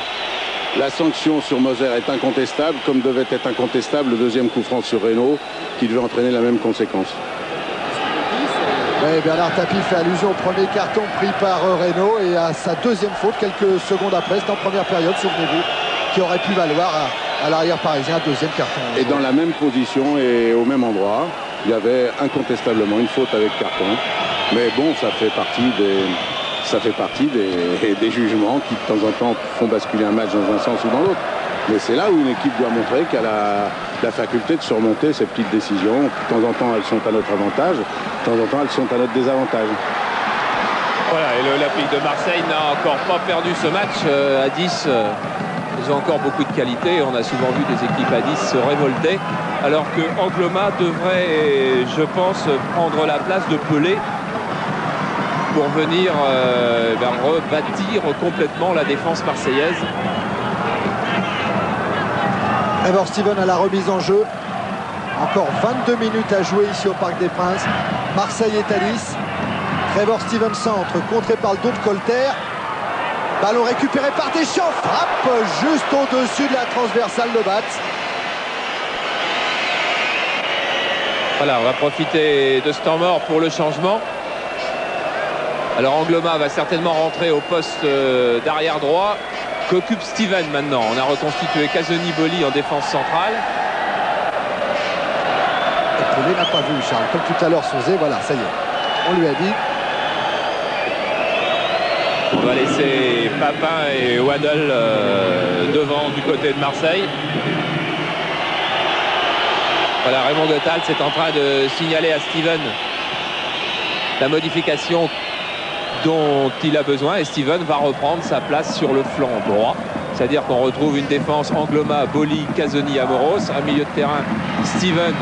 la sanction sur Moser est incontestable, comme devait être incontestable le deuxième coup franc sur Reynaud, qui devait entraîner la même conséquence. Oui, Bernard Tapie fait allusion au premier carton pris par Reynaud et à sa deuxième faute quelques secondes après. C'était en première période, souvenez-vous, qui aurait pu valoir à l'arrière parisien un deuxième carton. Et dans la même position et au même endroit, il y avait incontestablement une faute avec carton. Mais bon, ça fait partie des jugements qui de temps en temps font basculer un match dans un sens ou dans l'autre. Mais c'est là où une équipe doit montrer qu'elle a la faculté de surmonter ces petites décisions. De temps en temps, elles sont à notre avantage. De temps en temps, elles sont à notre désavantage. Voilà, et l'Olympique de Marseille n'a encore pas perdu ce match à 10. Ils ont encore beaucoup de qualité. On a souvent vu des équipes à 10 se révolter. Alors que Angloma devrait, je pense, prendre la place de Pelé pour venir rebâtir complètement la défense marseillaise. Trevor Steven à la remise en jeu. Encore 22 minutes à jouer ici au Parc des Princes. Marseille est à 10. Trevor Stevens centre, contré par le dos de Colter. Ballon récupéré par Deschamps, frappe juste au-dessus de la transversale de Bat. Voilà, on va profiter de ce temps mort pour le changement. Alors Angloma va certainement rentrer au poste d'arrière droit qu'occupe Steven maintenant. On a reconstitué Casoni Boli en défense centrale. Et Pelé n'a pas vu, Charles. Comme tout à l'heure, Sauzet, voilà, ça y est. On lui a dit. On va laisser Papin et Waddle devant du côté de Marseille. Voilà, Raymond Goethals est en train de signaler à Steven la modification dont il a besoin et Steven va reprendre sa place sur le flanc droit. C'est-à-dire qu'on retrouve une défense Angloma, Boli, Casoni, Amoros, un milieu de terrain Steven,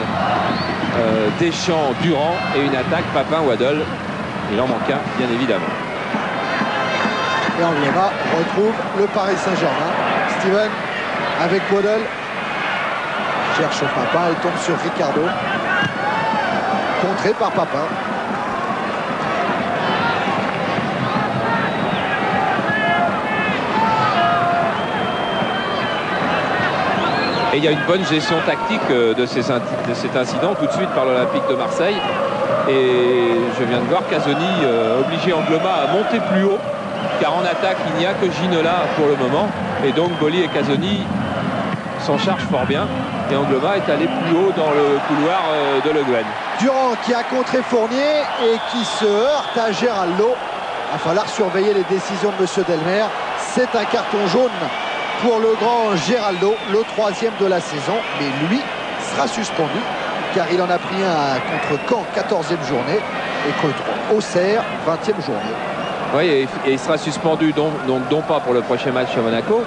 Deschamps, Durand et une attaque Papin, Waddle. Il en manque un, bien évidemment. Et Angloma retrouve le Paris Saint-Germain. Steven avec Waddle. Cherche Papin et tombe sur Ricardo. Contré par Papin. Et il y a une bonne gestion tactique de cet incident tout de suite par l'Olympique de Marseille. Et je viens de voir Casoni obliger Angloma à monter plus haut. Car en attaque, il n'y a que Ginola pour le moment. Et donc Boli et Casoni s'en chargent fort bien. Et Angloma est allé plus haut dans le couloir de Le Guen. Durand qui a contré Fournier et qui se heurte à Geraldo. Il va falloir surveiller les décisions de M. Delmer. C'est un carton jaune pour le grand Geraldo, le 3e de la saison. Mais lui sera suspendu car il en a pris un contre Caen, 14e journée, et contre Auxerre, 20e journée. Oui, et il sera suspendu, donc non pas pour le prochain match à Monaco,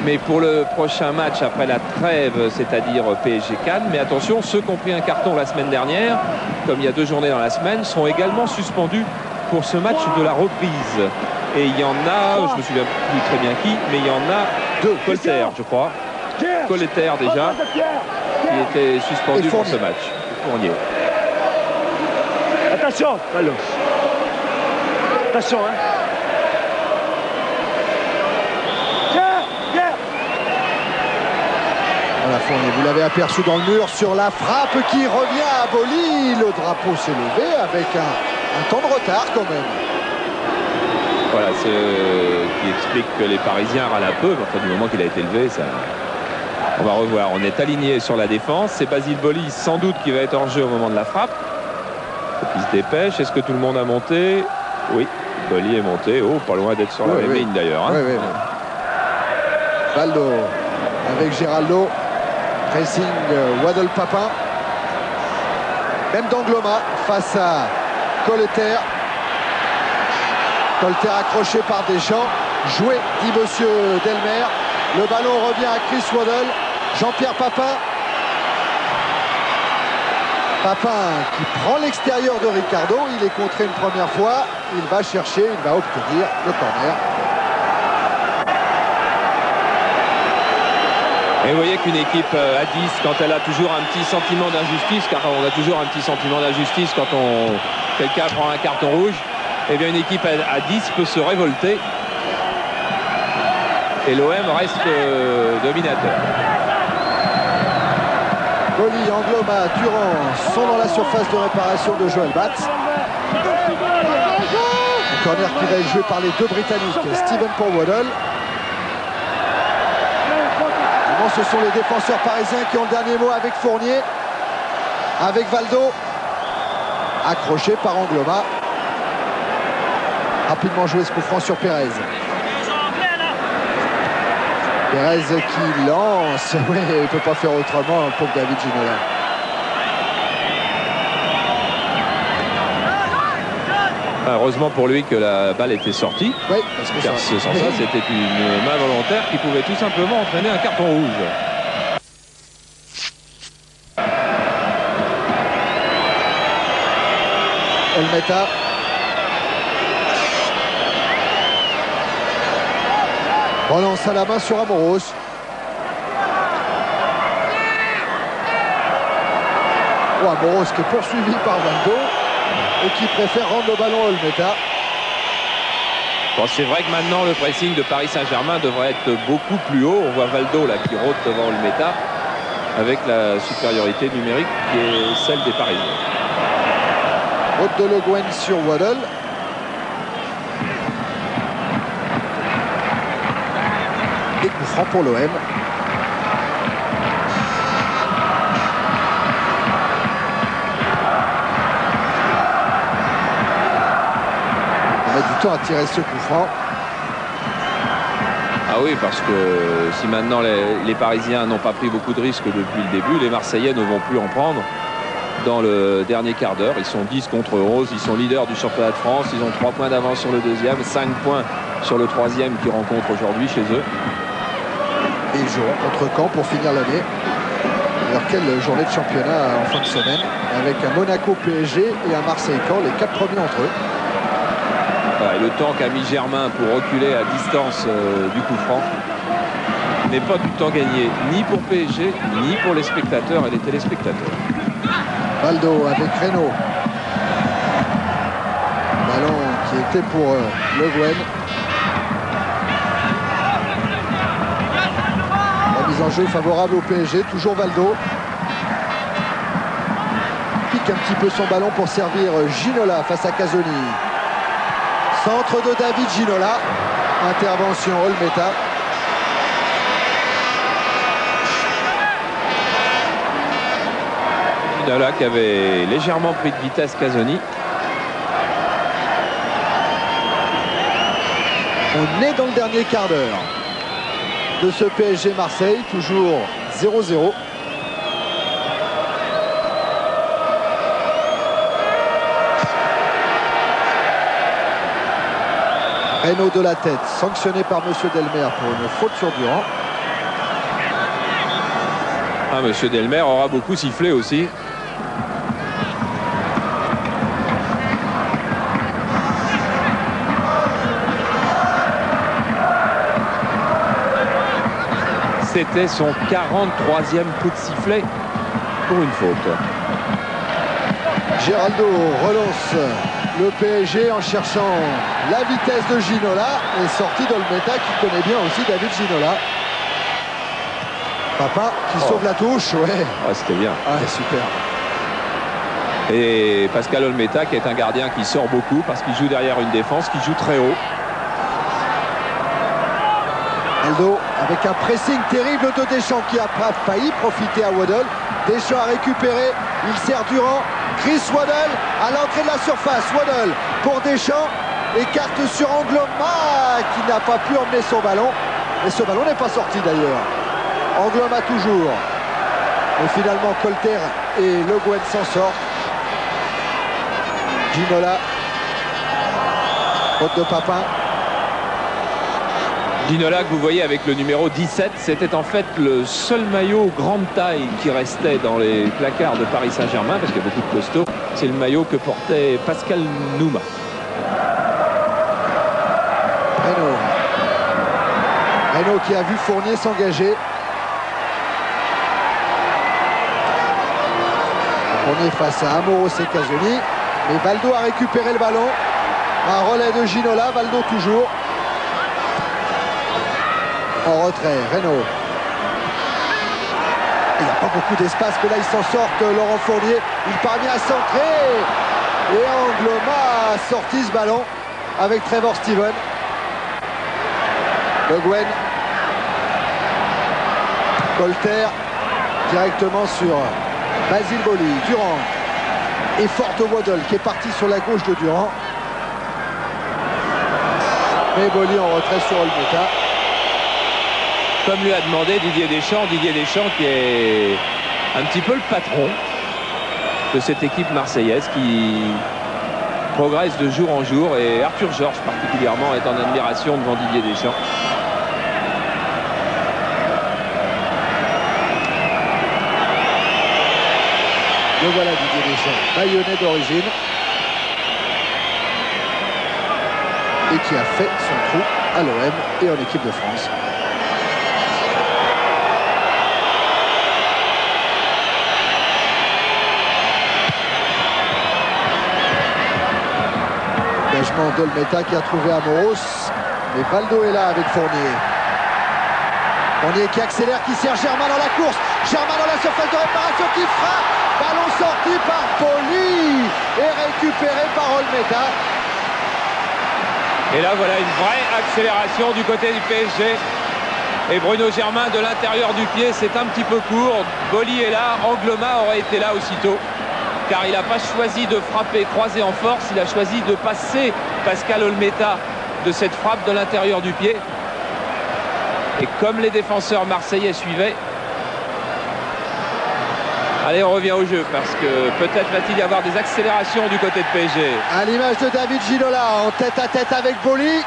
mais pour le prochain match après la trêve, c'est-à-dire PSG Cannes. Mais attention, ceux qui ont pris un carton la semaine dernière, comme il y a 2 journées dans la semaine, seront également suspendus pour ce match de la reprise. Et il y en a, je me souviens plus très bien qui, mais il y en a 2. Colter, je crois. Colter déjà, qui était suspendu pour ce match. Fournier. Attention, Valdo. Attention, hein. Voilà, Fournier, vous l'avez aperçu dans le mur sur la frappe qui revient à Boli. Le drapeau s'est levé avec un temps de retard quand même. Voilà, ce qui explique que les Parisiens râlent un peu, mais enfin, du moment qu'il a été levé, ça... On va revoir. On est aligné sur la défense. C'est Basile Boli, sans doute, qui va être hors jeu au moment de la frappe. Il se dépêche. Est-ce que tout le monde a monté? Oui, Boli est monté. Oh, pas loin d'être sur la même ligne d'ailleurs. Hein. Oui. Valdo avec Geraldo. Pressing Waddle Papin. Même d'Angloma face à Colter. Colter accroché par Deschamps. Joué, dit monsieur Delmer. Le ballon revient à Chris Waddle. Jean-Pierre Papin. Papin qui prend l'extérieur de Ricardo. Il est contré une première fois. Il va chercher, il va obtenir le corner. Et vous voyez qu'une équipe à 10, quand elle a toujours un petit sentiment d'injustice, car on a toujours un petit sentiment d'injustice quand quelqu'un prend un carton rouge, eh bien une équipe à 10 peut se révolter. Et l'OM reste dominateur. Boli, Angloma, Durand sont dans la surface de réparation de Joël Batz. Un corner qui va être joué par les 2 Britanniques, Steven pour Waddle. Ce sont les défenseurs parisiens qui ont le dernier mot avec Fournier. Avec Valdo. Accroché par Angloma. Rapidement joué ce coup franc sur Pérez. Pérez qui lance. Oui, il ne peut pas faire autrement pour David Ginola. Heureusement pour lui que la balle était sortie. Oui, parce que car sans ça, c'était une main volontaire qui pouvait tout simplement entraîner un carton rouge. Olmeta. Relance à la main sur Amoros. Amoros qui est poursuivi par Valdo. et qui préfère rendre le ballon à Olmeta. Bon, c'est vrai que maintenant le pressing de Paris Saint-Germain devrait être beaucoup plus haut. On voit Valdo là qui rôde devant Olmeta avec la supériorité numérique qui est celle des Parisiens. Faute de Le Guen sur Waddle. Et coup franc pour l'OM. On met du temps à tirer ce coup franc. Ah oui, parce que si maintenant les Parisiens n'ont pas pris beaucoup de risques depuis le début, les Marseillais ne vont plus en prendre dans le dernier quart d'heure. Ils sont 10 contre 11, ils sont leaders du championnat de France, ils ont 3 points d'avance sur le deuxième, 5 points sur le troisième qu'ils rencontrent aujourd'hui chez eux. Et ils joueront contre Caen pour finir l'année. Alors quelle journée de championnat en fin de semaine, avec un Monaco PSG et un Marseille-Caen, les 4 premiers entre eux. Voilà, et le temps qu'a mis Germain pour reculer à distance du coup franc n'est pas du temps gagné, ni pour PSG, ni pour les spectateurs et les téléspectateurs. Valdo avec Reynaud. Ballon qui était pour Le Guen. La mise en jeu favorable au PSG, toujours Valdo. Pique un petit peu son ballon pour servir Ginola face à Casoni. Centre de David Ginola. Intervention Olmeta. Ginola qui avait légèrement pris de vitesse Casoni. On est dans le dernier quart d'heure de ce PSG Marseille, toujours 0-0. Reynaud de la tête, sanctionné par Monsieur Delmer pour une faute sur Durand. Ah, Monsieur Delmer aura beaucoup sifflé aussi. C'était son 43e coup de sifflet pour une faute. Geraldo relance le PSG en cherchant la vitesse de Ginola et sortie d'Olmeta qui connaît bien aussi David Ginola. Papa qui sauve la touche, ouais. Ah, c'était bien. Ah, super. Et Pascal Olmeta qui est un gardien qui sort beaucoup parce qu'il joue derrière une défense qui joue très haut. Aldo avec un pressing terrible de Deschamps qui a failli profiter à Waddle. Deschamps a récupéré, il sert Durand. Chris Waddle à l'entrée de la surface. Waddle pour Deschamps, écarte sur Angloma qui n'a pas pu emmener son ballon. Et ce ballon n'est pas sorti d'ailleurs. Angloma toujours. Mais finalement Colter et Le Guen s'en sortent. Ginola. Faute de Papin. Ginola que vous voyez avec le numéro 17, c'était en fait le seul maillot grande taille qui restait dans les placards de Paris Saint-Germain, parce qu'il y a beaucoup de costauds. C'est le maillot que portait Pascal Nouma. Reynaud qui a vu Fournier s'engager. Fournier face à Amoros et Casoni. Mais Valdo a récupéré le ballon. Un relais de Ginola, Valdo toujours. En retrait, Reynaud. Il n'y a pas beaucoup d'espace, mais là il s'en sort, Laurent Fournier. Il parvient à centrer. Et Angloma a sorti ce ballon avec Trevor Steven. Le Guen. Colter directement sur Basile Boli. Durand. Et forte Waddle qui est parti sur la gauche de Durand. Mais Boli en retrait sur Olmeta. Comme lui a demandé Didier Deschamps qui est un petit peu le patron de cette équipe marseillaise qui progresse de jour en jour, et Arthur Georges particulièrement est en admiration devant Didier Deschamps. Le voilà Didier Deschamps, bayonnais d'origine, et qui a fait son trou à l'OM et en équipe de France. Engagement d'Olmeta qui a trouvé Amoros. Et Valdo est là avec Fournier. Fournier qui accélère, qui sert Germain dans la course. Germain dans la surface de réparation qui frappe. Ballon sorti par Poli et récupéré par Olmeta. Et là, voilà une vraie accélération du côté du PSG. Et Bruno Germain de l'intérieur du pied, c'est un petit peu court. Boli est là, Angloma aurait été là aussitôt. Car il n'a pas choisi de frapper croisé en force, il a choisi de passer Pascal Olmeta de cette frappe de l'intérieur du pied. Et comme les défenseurs marseillais suivaient, allez, on revient au jeu parce que peut-être va-t-il y avoir des accélérations du côté de PSG. À l'image de David Ginola en tête à tête avec Boli.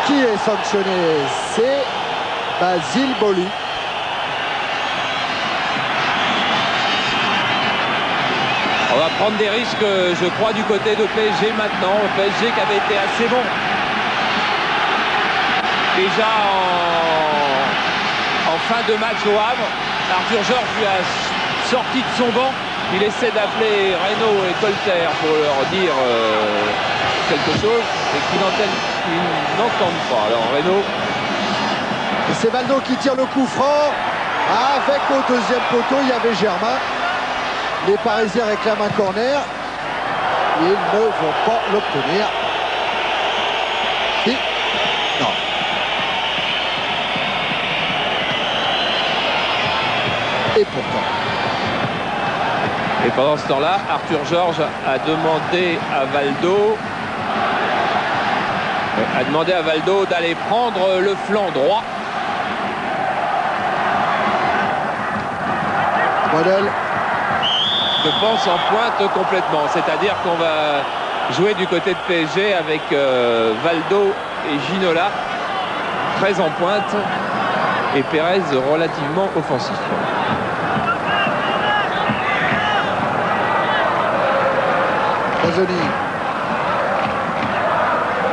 Qui est sanctionné? C'est Basile Boli. On va prendre des risques, je crois, du côté de PSG maintenant. PSG qui avait été assez bon. Déjà en fin de match au Havre. Arthur Georges lui a sorti de son banc. Il essaie d'appeler Reynaud et Colter pour leur dire quelque chose et qu'ils n'entendent pas. Alors Reynaud. C'est Valdo qui tire le coup franc. Avec au deuxième poteau, il y avait Germain. Les Parisiens réclament un corner. Ils ne vont pas l'obtenir. Et... non. Et pourtant. Et pendant ce temps-là, Arthur Georges a demandé à Valdo d'aller prendre le flanc droit. Modèle. Je pense en pointe complètement. C'est-à-dire qu'on va jouer du côté de PSG avec Valdo et Ginola très en pointe et Pérez relativement offensif. Casoni.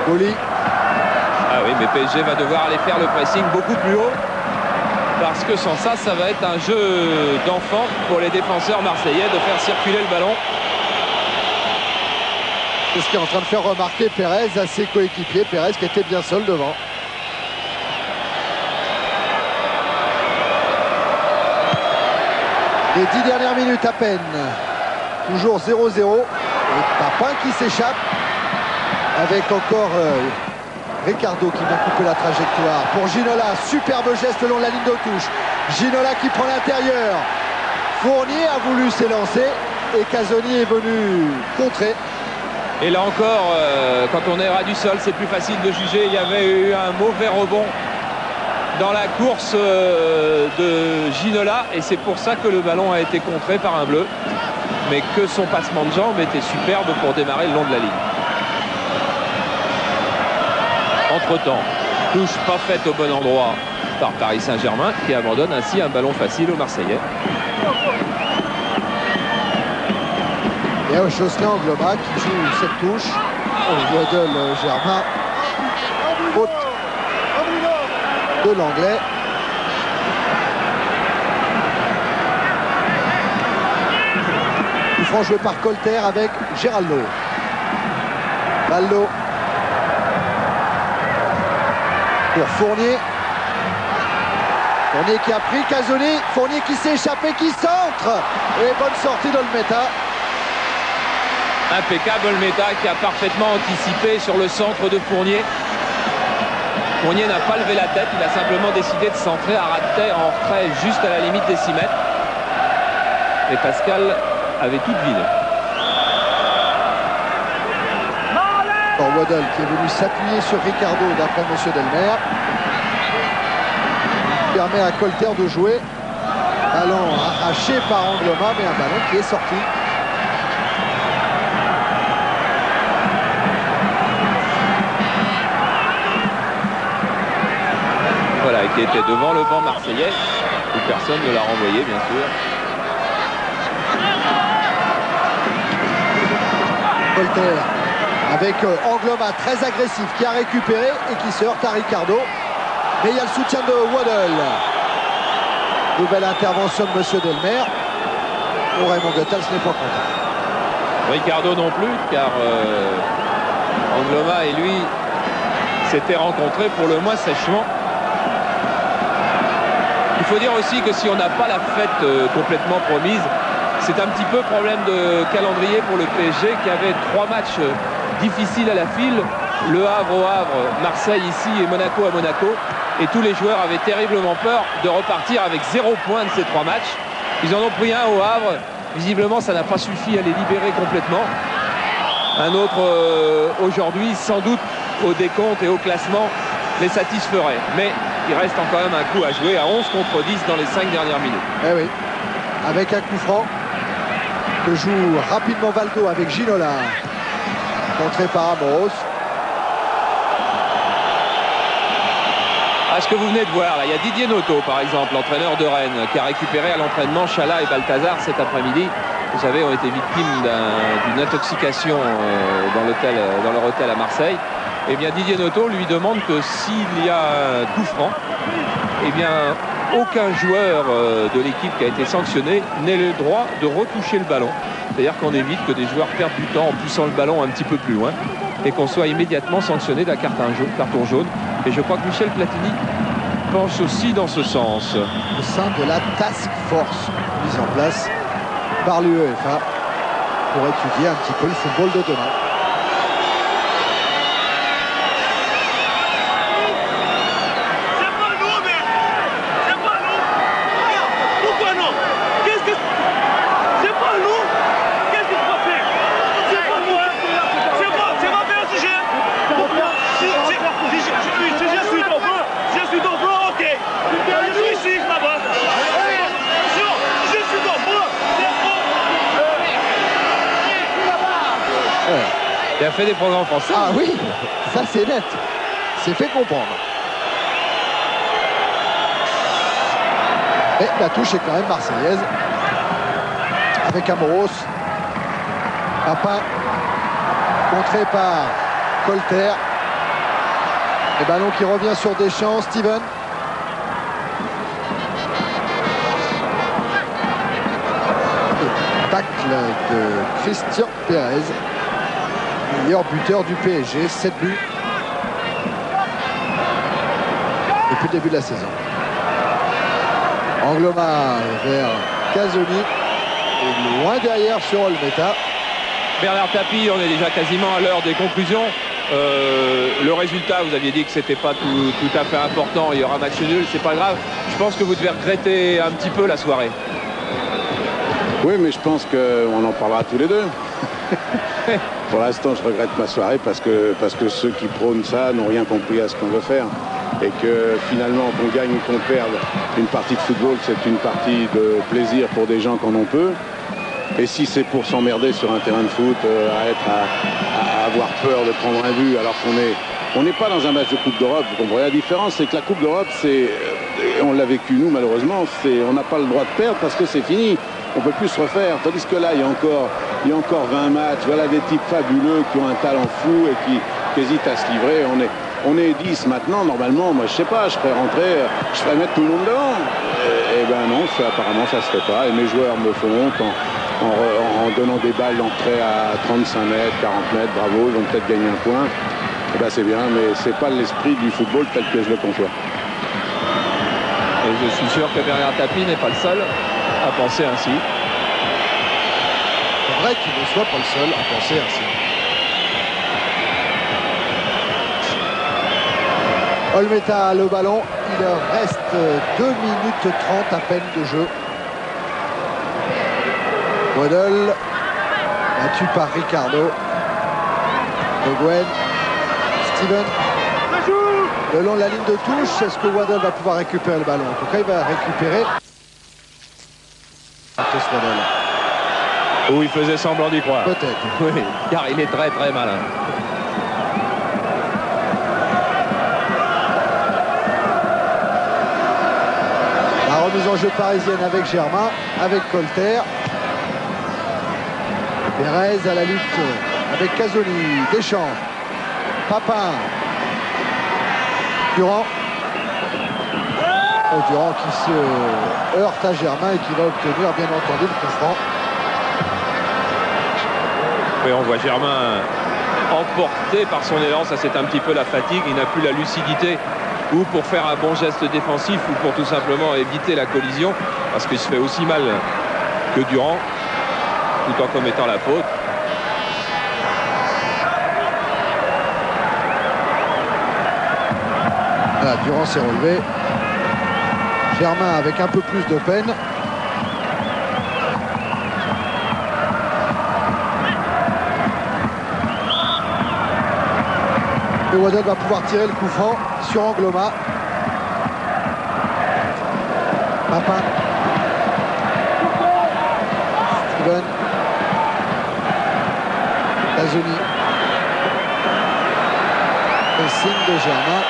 Boli. Ah oui, mais PSG va devoir aller faire le pressing beaucoup plus haut. Parce que sans ça, ça va être un jeu d'enfant pour les défenseurs marseillais de faire circuler le ballon. C'est ce qui est en train de faire remarquer Pérez à ses coéquipiers. Pérez qui était bien seul devant. Les 10 dernières minutes à peine. Toujours 0-0. Et Papin qui s'échappe. Avec encore... Ricardo qui vient couper la trajectoire. Pour Ginola, superbe geste le long de la ligne de touche. Ginola qui prend l'intérieur. Fournier a voulu s'élancer et Casoni est venu contrer. Et là encore, quand on est ras du sol, c'est plus facile de juger. Il y avait eu un mauvais rebond dans la course de Ginola et c'est pour ça que le ballon a été contré par un bleu. Mais que son passement de jambes était superbe pour démarrer le long de la ligne. Entre-temps, touche pas faite au bon endroit par Paris Saint-Germain qui abandonne ainsi un ballon facile aux Marseillais. Et au Jocelyn Angloma qui joue cette touche. Au Waddle Germain. Faute de l'anglais. Coup franc joué par Colter avec Geraldo. Valdo. Pour Fournier. Fournier qui a pris Casoni. Fournier qui s'est échappé, qui centre. Et bonne sortie d'Olmeta. Impeccable Olmeta qui a parfaitement anticipé sur le centre de Fournier. Fournier n'a pas levé la tête, il a simplement décidé de centrer à ras de terre en retrait juste à la limite des 6 mètres. Et Pascal avait tout deviné. Waddle qui est venu s'appuyer sur Ricardo d'après M. Delmer. Il permet à Colter de jouer. Ballon arraché par Angloma, mais un ballon qui est sorti. Voilà, qui était devant le banc marseillais, où personne ne l'a renvoyé, bien sûr. Colter avec Angloma très agressif qui a récupéré et qui se heurte à Ricardo. Mais il y a le soutien de Waddle. Nouvelle intervention de M. Delmer. Pour Raymond Goethals n'est pas content. Ricardo non plus, car Angloma et lui s'étaient rencontrés pour le moins sèchement. Il faut dire aussi que si on n'a pas la fête complètement promise, c'est un petit peu problème de calendrier pour le PSG qui avait 3 matchs difficiles à la file. Le Havre au Havre, Marseille ici et Monaco à Monaco. Et tous les joueurs avaient terriblement peur de repartir avec 0 point de ces 3 matchs. Ils en ont pris un au Havre. Visiblement, ça n'a pas suffi à les libérer complètement. Un autre aujourd'hui, sans doute, au décompte et au classement, les satisferait. Mais il reste quand même un coup à jouer à 11 contre 10 dans les 5 dernières minutes. Eh oui, avec un coup franc que joue rapidement Valdo avec Ginola. Contré par Amoros. Ce que vous venez de voir, là, il y a Didier Noto, par exemple, l'entraîneur de Rennes, qui a récupéré à l'entraînement Chala et Balthazar cet après-midi. Vous savez, ont été victimes d'une intoxication dans leur hôtel à Marseille. Eh bien, Didier Noto lui demande que s'il y a un coup franc, eh bien, aucun joueur de l'équipe qui a été sanctionné n'ait le droit de retoucher le ballon. C'est-à-dire qu'on évite que des joueurs perdent du temps en poussant le ballon un petit peu plus loin et qu'on soit immédiatement sanctionné d'un carton jaune. Et je crois que Michel Platini pense aussi dans ce sens. Au sein de la task force mise en place par l'UEFA pour étudier un petit peu le football de demain. Il a fait des programmes français. Ah oui, ça c'est net. C'est fait comprendre. Et la touche est quand même marseillaise. Avec Amoros. Papin. Contré par Colter. Et ballon qui revient sur Deschamps. Steven. Et tacle de Christian Pérez. Meilleur buteur du PSG, 7 buts depuis le début de la saison. Angloma vers Casoni et loin derrière sur Olmeta. Bernard Tapie, on est déjà quasiment à l'heure des conclusions. Le résultat, vous aviez dit que c'était pas tout à fait important, il y aura match nul, c'est pas grave. Je pense que vous devez regretter un petit peu la soirée. Oui, mais je pense qu'on en parlera tous les deux. Pour l'instant, je regrette ma soirée parce que ceux qui prônent ça n'ont rien compris à ce qu'on veut faire. Et que finalement, qu'on gagne ou qu'on perde une partie de football, c'est une partie de plaisir pour des gens qui en ont peu. Et si c'est pour s'emmerder sur un terrain de foot, à avoir peur de prendre un but alors on n'est pas dans un match de Coupe d'Europe, vous comprenez la différence, c'est que la Coupe d'Europe, on l'a vécu nous malheureusement, on n'a pas le droit de perdre parce que c'est fini. On ne peut plus se refaire, tandis que là, il y a encore 20 matchs. Voilà des types fabuleux qui ont un talent fou et qui hésitent à se livrer. On est 10 maintenant, normalement, moi je sais pas, je ferais mettre tout le monde devant. Et ben non, apparemment ça se fait pas. Et mes joueurs me font honte en donnant des balles d'entrée à 35 mètres, 40 mètres, bravo, ils vont peut-être gagner un point. Et ben c'est bien, mais c'est pas l'esprit du football tel que je le conçois. Et je suis sûr que Bernard Tapie n'est pas le seul à penser ainsi. C'est vrai qu'il ne soit pas le seul à penser ainsi. Olmeta a le ballon, il reste 2 minutes 30 à peine de jeu. Waddle, battu par Ricardo. De Gwen, Steven. Le long de la ligne de touche, est-ce que Waddle va pouvoir récupérer le ballon? En tout cas, il va récupérer. Ou il faisait semblant d'y croire. Peut-être. Oui, car il est très très malin. La remise en jeu parisienne avec Germain, avec Colter. Pérez à la lutte avec Casoni, Deschamps, Papin, Durand. Durand qui se heurte à Germain et qui va obtenir bien entendu le coup franc. Oui, on voit Germain emporté par son élan. Ça, c'est un petit peu la fatigue. Il n'a plus la lucidité ou pour faire un bon geste défensif ou pour tout simplement éviter la collision, parce qu'il se fait aussi mal que Durand, tout en commettant la faute. Voilà, Durand s'est relevé. Germain avec un peu plus de peine. Et Waddell va pouvoir tirer le coup franc sur Angloma. Papin. Steven. Tazzoni. Le signe de Germain.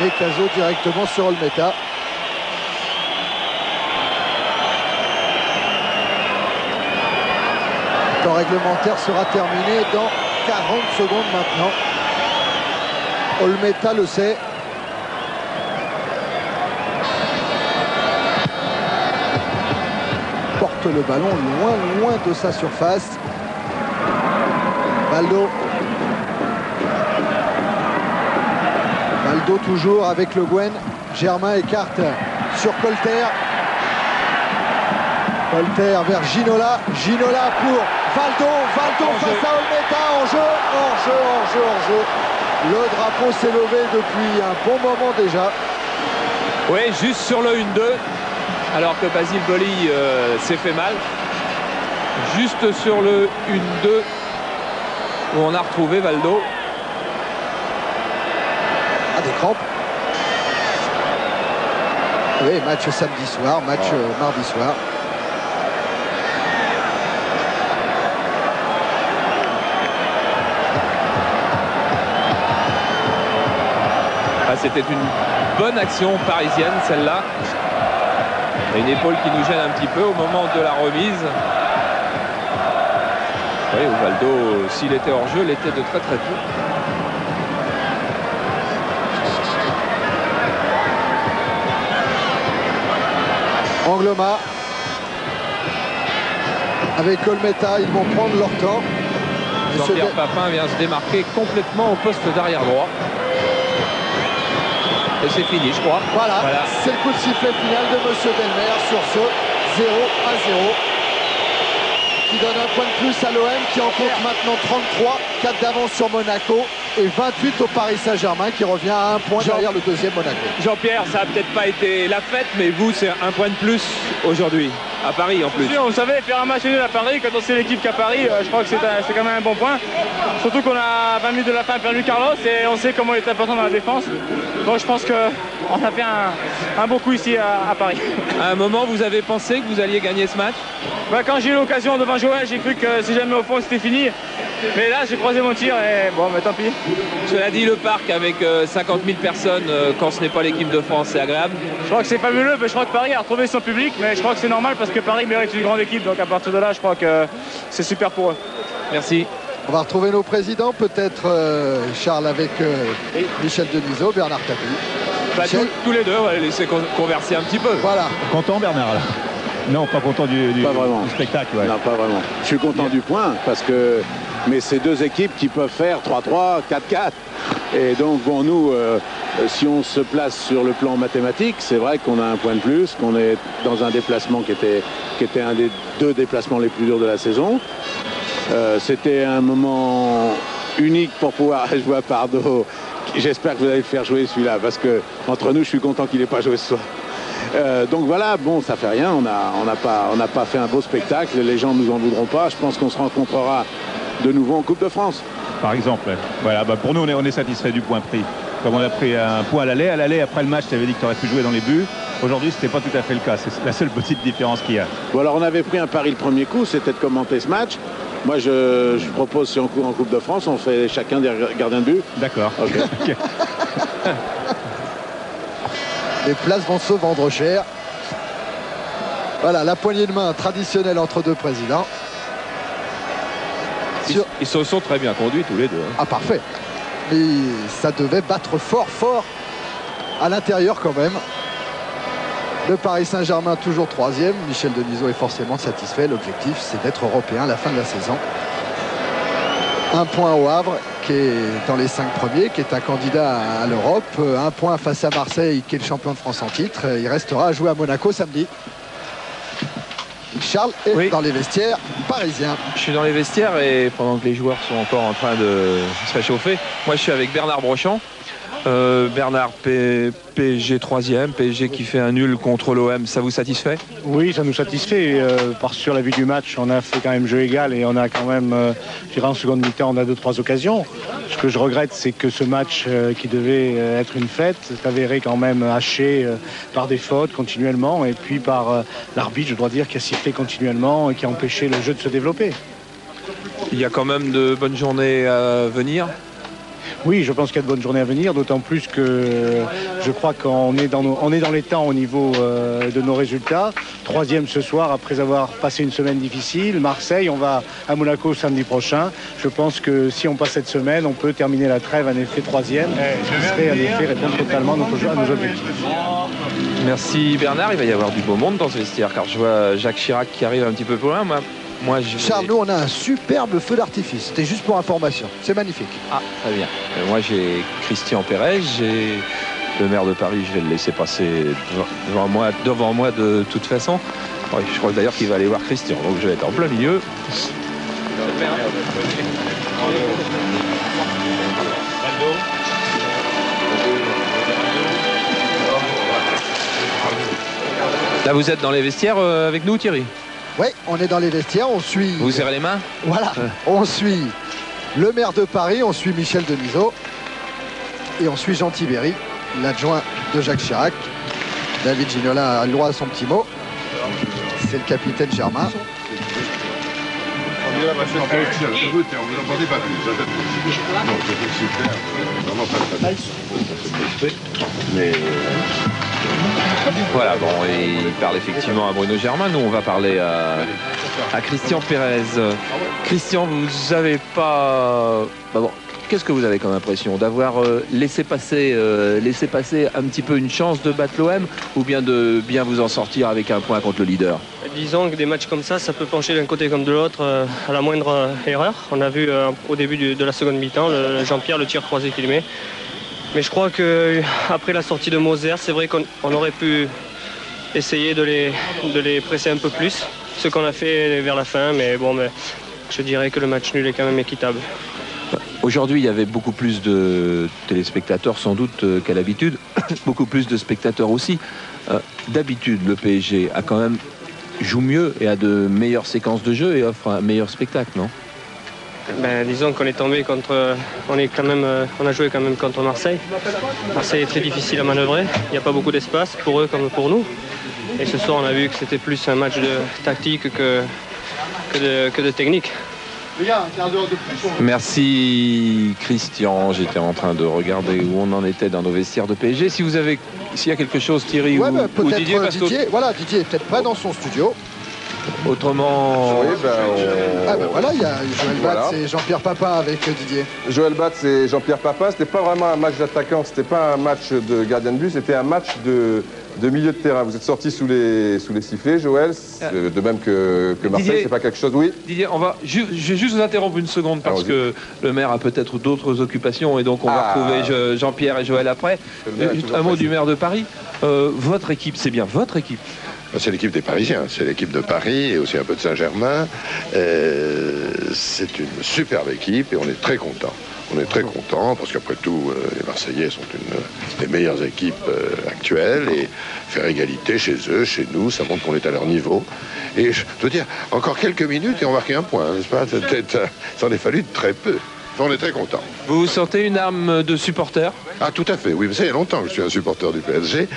Mais Cazot directement sur Olmeta. Le temps réglementaire sera terminé dans 40 secondes maintenant. Olmeta le sait. Porte le ballon loin de sa surface. Valdo. Valdo toujours avec Le Guen. Germain écarte sur Colter. Colter vers Ginola. Ginola pour Valdo. Valdo face à Olmeta. En jeu. Le drapeau s'est levé depuis un bon moment déjà. Oui, juste sur le 1-2. Alors que Basile Boli s'est fait mal. Juste sur le 1-2 où on a retrouvé Valdo. Des crampes. Oui, match samedi soir, match mardi soir. C'était une bonne action parisienne, celle-là. Une épaule qui nous gêne un petit peu au moment de la remise. Oui, Valdo, s'il était hors jeu, l'était de très très peu. Angloma avec Olmeta, ils vont prendre leur temps. Jean-Pierre Papin vient se démarquer complètement au poste d'arrière droit. Et c'est fini, je crois. Voilà. C'est le coup de sifflet final de Monsieur Delmer sur ce 0-0 qui donne un point de plus à l'OM qui en compte maintenant 33, 4 d'avance sur Monaco et 28 au Paris Saint-Germain qui revient à un point derrière le deuxième Monaco. Jean-Pierre, ça n'a peut-être pas été la fête, mais vous, c'est un point de plus aujourd'hui, à Paris en plus. Vous savez, faire un match nul à Paris, quand on sait l'équipe qu'à Paris, je crois que c'est quand même un bon point. Surtout qu'on a 20 minutes de la fin perdu Carlos et on sait comment il est important dans la défense. Donc je pense qu'on a fait un bon coup ici à Paris. À un moment, vous avez pensé que vous alliez gagner ce match? Quand j'ai eu l'occasion devant Joël, j'ai cru que si jamais au fond c'était fini. Mais là, j'ai croisé mon tir et bon, mais tant pis. Cela dit, le parc avec 50 000 personnes, quand ce n'est pas l'équipe de France, c'est agréable. Je crois que c'est fabuleux, mais je crois que Paris a retrouvé son public, mais je crois que c'est normal parce que Paris mérite une grande équipe. Donc à partir de là, je crois que c'est super pour eux. Merci. On va retrouver nos présidents, peut-être Charles avec Michel Denisot, Bernard Tapie. Tous les deux, on va les laisser converser un petit peu. Voilà. Content Bernard là? Non, pas content du spectacle. Ouais. Non, pas vraiment. Je suis content du point parce que mais c'est deux équipes qui peuvent faire 3-3, 4-4. Et donc bon, nous, si on se place sur le plan mathématique, c'est vrai qu'on a un point de plus, qu'on est dans un déplacement qui était un des deux déplacements les plus durs de la saison. C'était un moment unique pour pouvoir jouer à Pardo. J'espère que vous allez le faire jouer celui-là parce que entre nous, je suis content qu'il n'ait pas joué ce soir. Donc voilà, bon, ça fait rien, on n'a pas fait un beau spectacle, les gens ne nous en voudront pas, je pense qu'on se rencontrera de nouveau en Coupe de France. Par exemple, voilà, pour nous on est satisfait du point pris. Comme on a pris un point à l'aller, après le match tu avais dit que tu aurais pu jouer dans les buts, aujourd'hui c'était pas tout à fait le cas, c'est la seule petite différence qu'il y a. Bon alors on avait pris un pari le premier coup, c'était de commenter ce match. Moi je propose si on court en Coupe de France, on fait chacun des gardiens de but. D'accord. Okay. Les places vont se vendre cher. Voilà, la poignée de main traditionnelle entre deux présidents. Ils se sont très bien conduits tous les deux. Hein. Ah, parfait. Mais ça devait battre fort à l'intérieur quand même. Le Paris Saint-Germain toujours troisième. Michel Denisot est forcément satisfait. L'objectif, c'est d'être européen à la fin de la saison. Un point au Havre, qui est dans les 5 premiers, qui est un candidat à l'Europe. Un point face à Marseille, qui est le champion de France en titre. Il restera à jouer à Monaco samedi. Charles est dans les vestiaires parisiens. Je suis dans les vestiaires et pendant que les joueurs sont encore en train de se réchauffer, moi je suis avec Bernard Brochant. Bernard, PSG 3e, PSG qui fait un nul contre l'OM, ça vous satisfait? Oui, ça nous satisfait. Parce que sur la vue du match, on a fait quand même jeu égal et on a quand même, je dirais en seconde mi-temps, on a 2-3 occasions. Ce que je regrette, c'est que ce match qui devait être une fête s'est avéré quand même haché par des fautes continuellement et puis par l'arbitre, je dois dire, qui a sifflé continuellement et qui a empêché le jeu de se développer. Il y a quand même de bonnes journées à venir. Oui, je pense qu'il y a de bonnes journées à venir, d'autant plus que je crois qu'on est on est dans les temps au niveau de nos résultats. 3e ce soir, après avoir passé une semaine difficile. Marseille, on va à Monaco samedi prochain. Je pense que si on passe cette semaine, on peut terminer la trêve en effet 3e. Ce serait en effet répondre totalement à nos objectifs. Merci Bernard, il va y avoir du beau monde dans ce vestiaire, car je vois Jacques Chirac qui arrive un petit peu plus loin. Charles, nous on a un superbe feu d'artifice. C'était juste pour information. C'est magnifique. Ah, très bien. Moi j'ai Christian Pérez, j'ai le maire de Paris, je vais le laisser passer devant moi de toute façon. Ouais, je crois d'ailleurs qu'il va aller voir Christian, donc je vais être en plein milieu. Là vous êtes dans les vestiaires avec nous, Thierry? Oui, on est dans les vestiaires, on suit... Vous serrez les mains? Voilà, on suit le maire de Paris, on suit Michel Denisot et on suit Jean Tibéry, l'adjoint de Jacques Chirac. David Ginola a le droit à son petit mot. C'est le capitaine Germain. On vous entendez pas plus. Non, c'était super. Vraiment pas. Mais... Voilà, bon, il parle effectivement à Bruno Germain. Nous, on va parler à Christian Pérez. Christian, vous avez pas... bon, qu'est-ce que vous avez comme impression? D'avoir laissé passer un petit peu une chance de battre l'OM ou bien de bien vous en sortir avec un point contre le leader? Disons que des matchs comme ça peut pencher d'un côté comme de l'autre à la moindre erreur. On a vu au début de la seconde mi-temps, Jean-Pierre, le tir croisé qu'il met. Mais je crois qu'après la sortie de Moser, c'est vrai qu'on aurait pu essayer de les presser un peu plus, ce qu'on a fait vers la fin, mais bon, je dirais que le match nul est quand même équitable. Aujourd'hui, il y avait beaucoup plus de téléspectateurs sans doute qu'à l'habitude, beaucoup plus de spectateurs aussi. D'habitude, le PSG a quand même joue mieux et a de meilleures séquences de jeu et offre un meilleur spectacle, non? Disons qu'on est tombé contre... On a joué quand même contre Marseille. Marseille est très difficile à manœuvrer. Il n'y a pas beaucoup d'espace pour eux comme pour nous. Et ce soir, on a vu que c'était plus un match de tactique que de technique. Merci Christian. J'étais en train de regarder où on en était dans nos vestiaires de PSG. S'il y a quelque chose, Thierry ou Didier, voilà, Didier est peut-être pas dans son studio. Autrement... Oui, voilà, il y a Joël Batz et Jean-Pierre Papin avec Didier. Joël Batz et Jean-Pierre Papin, c'était pas vraiment un match d'attaquant, c'était pas un match de gardien de but, c'était un match de milieu de terrain. Vous êtes sorti sous les sifflets, Joël, de même que Marseille, c'est pas quelque chose, oui. Didier, je vais juste vous interrompre une seconde parce que le maire a peut-être d'autres occupations et donc on va retrouver Jean-Pierre et Joël après. Un mot du maire de Paris. Votre équipe, c'est bien votre équipe? C'est l'équipe des Parisiens, c'est l'équipe de Paris et aussi un peu de Saint-Germain. C'est une superbe équipe et on est très contents. On est très contents parce qu'après tout, les Marseillais sont une des meilleures équipes actuelles et faire égalité chez eux, chez nous, ça montre qu'on est à leur niveau. Et je dois dire, encore quelques minutes et on marque un point, n'est-ce pas? Ça en est fallu très peu. On est très contents. Vous vous sentez une âme de supporter? Ah, tout à fait, oui. Ça, il y a longtemps que je suis un supporter du PSG,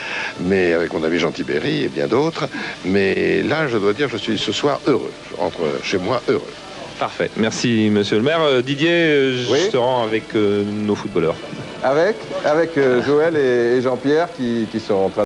mais avec mon ami Jean Tibéry et bien d'autres. Mais là, je dois dire, je suis ce soir heureux. Je rentre chez moi heureux. Parfait. Merci, monsieur le maire. Didier, je te rends avec nos footballeurs. Avec Joël et Jean-Pierre qui sont en train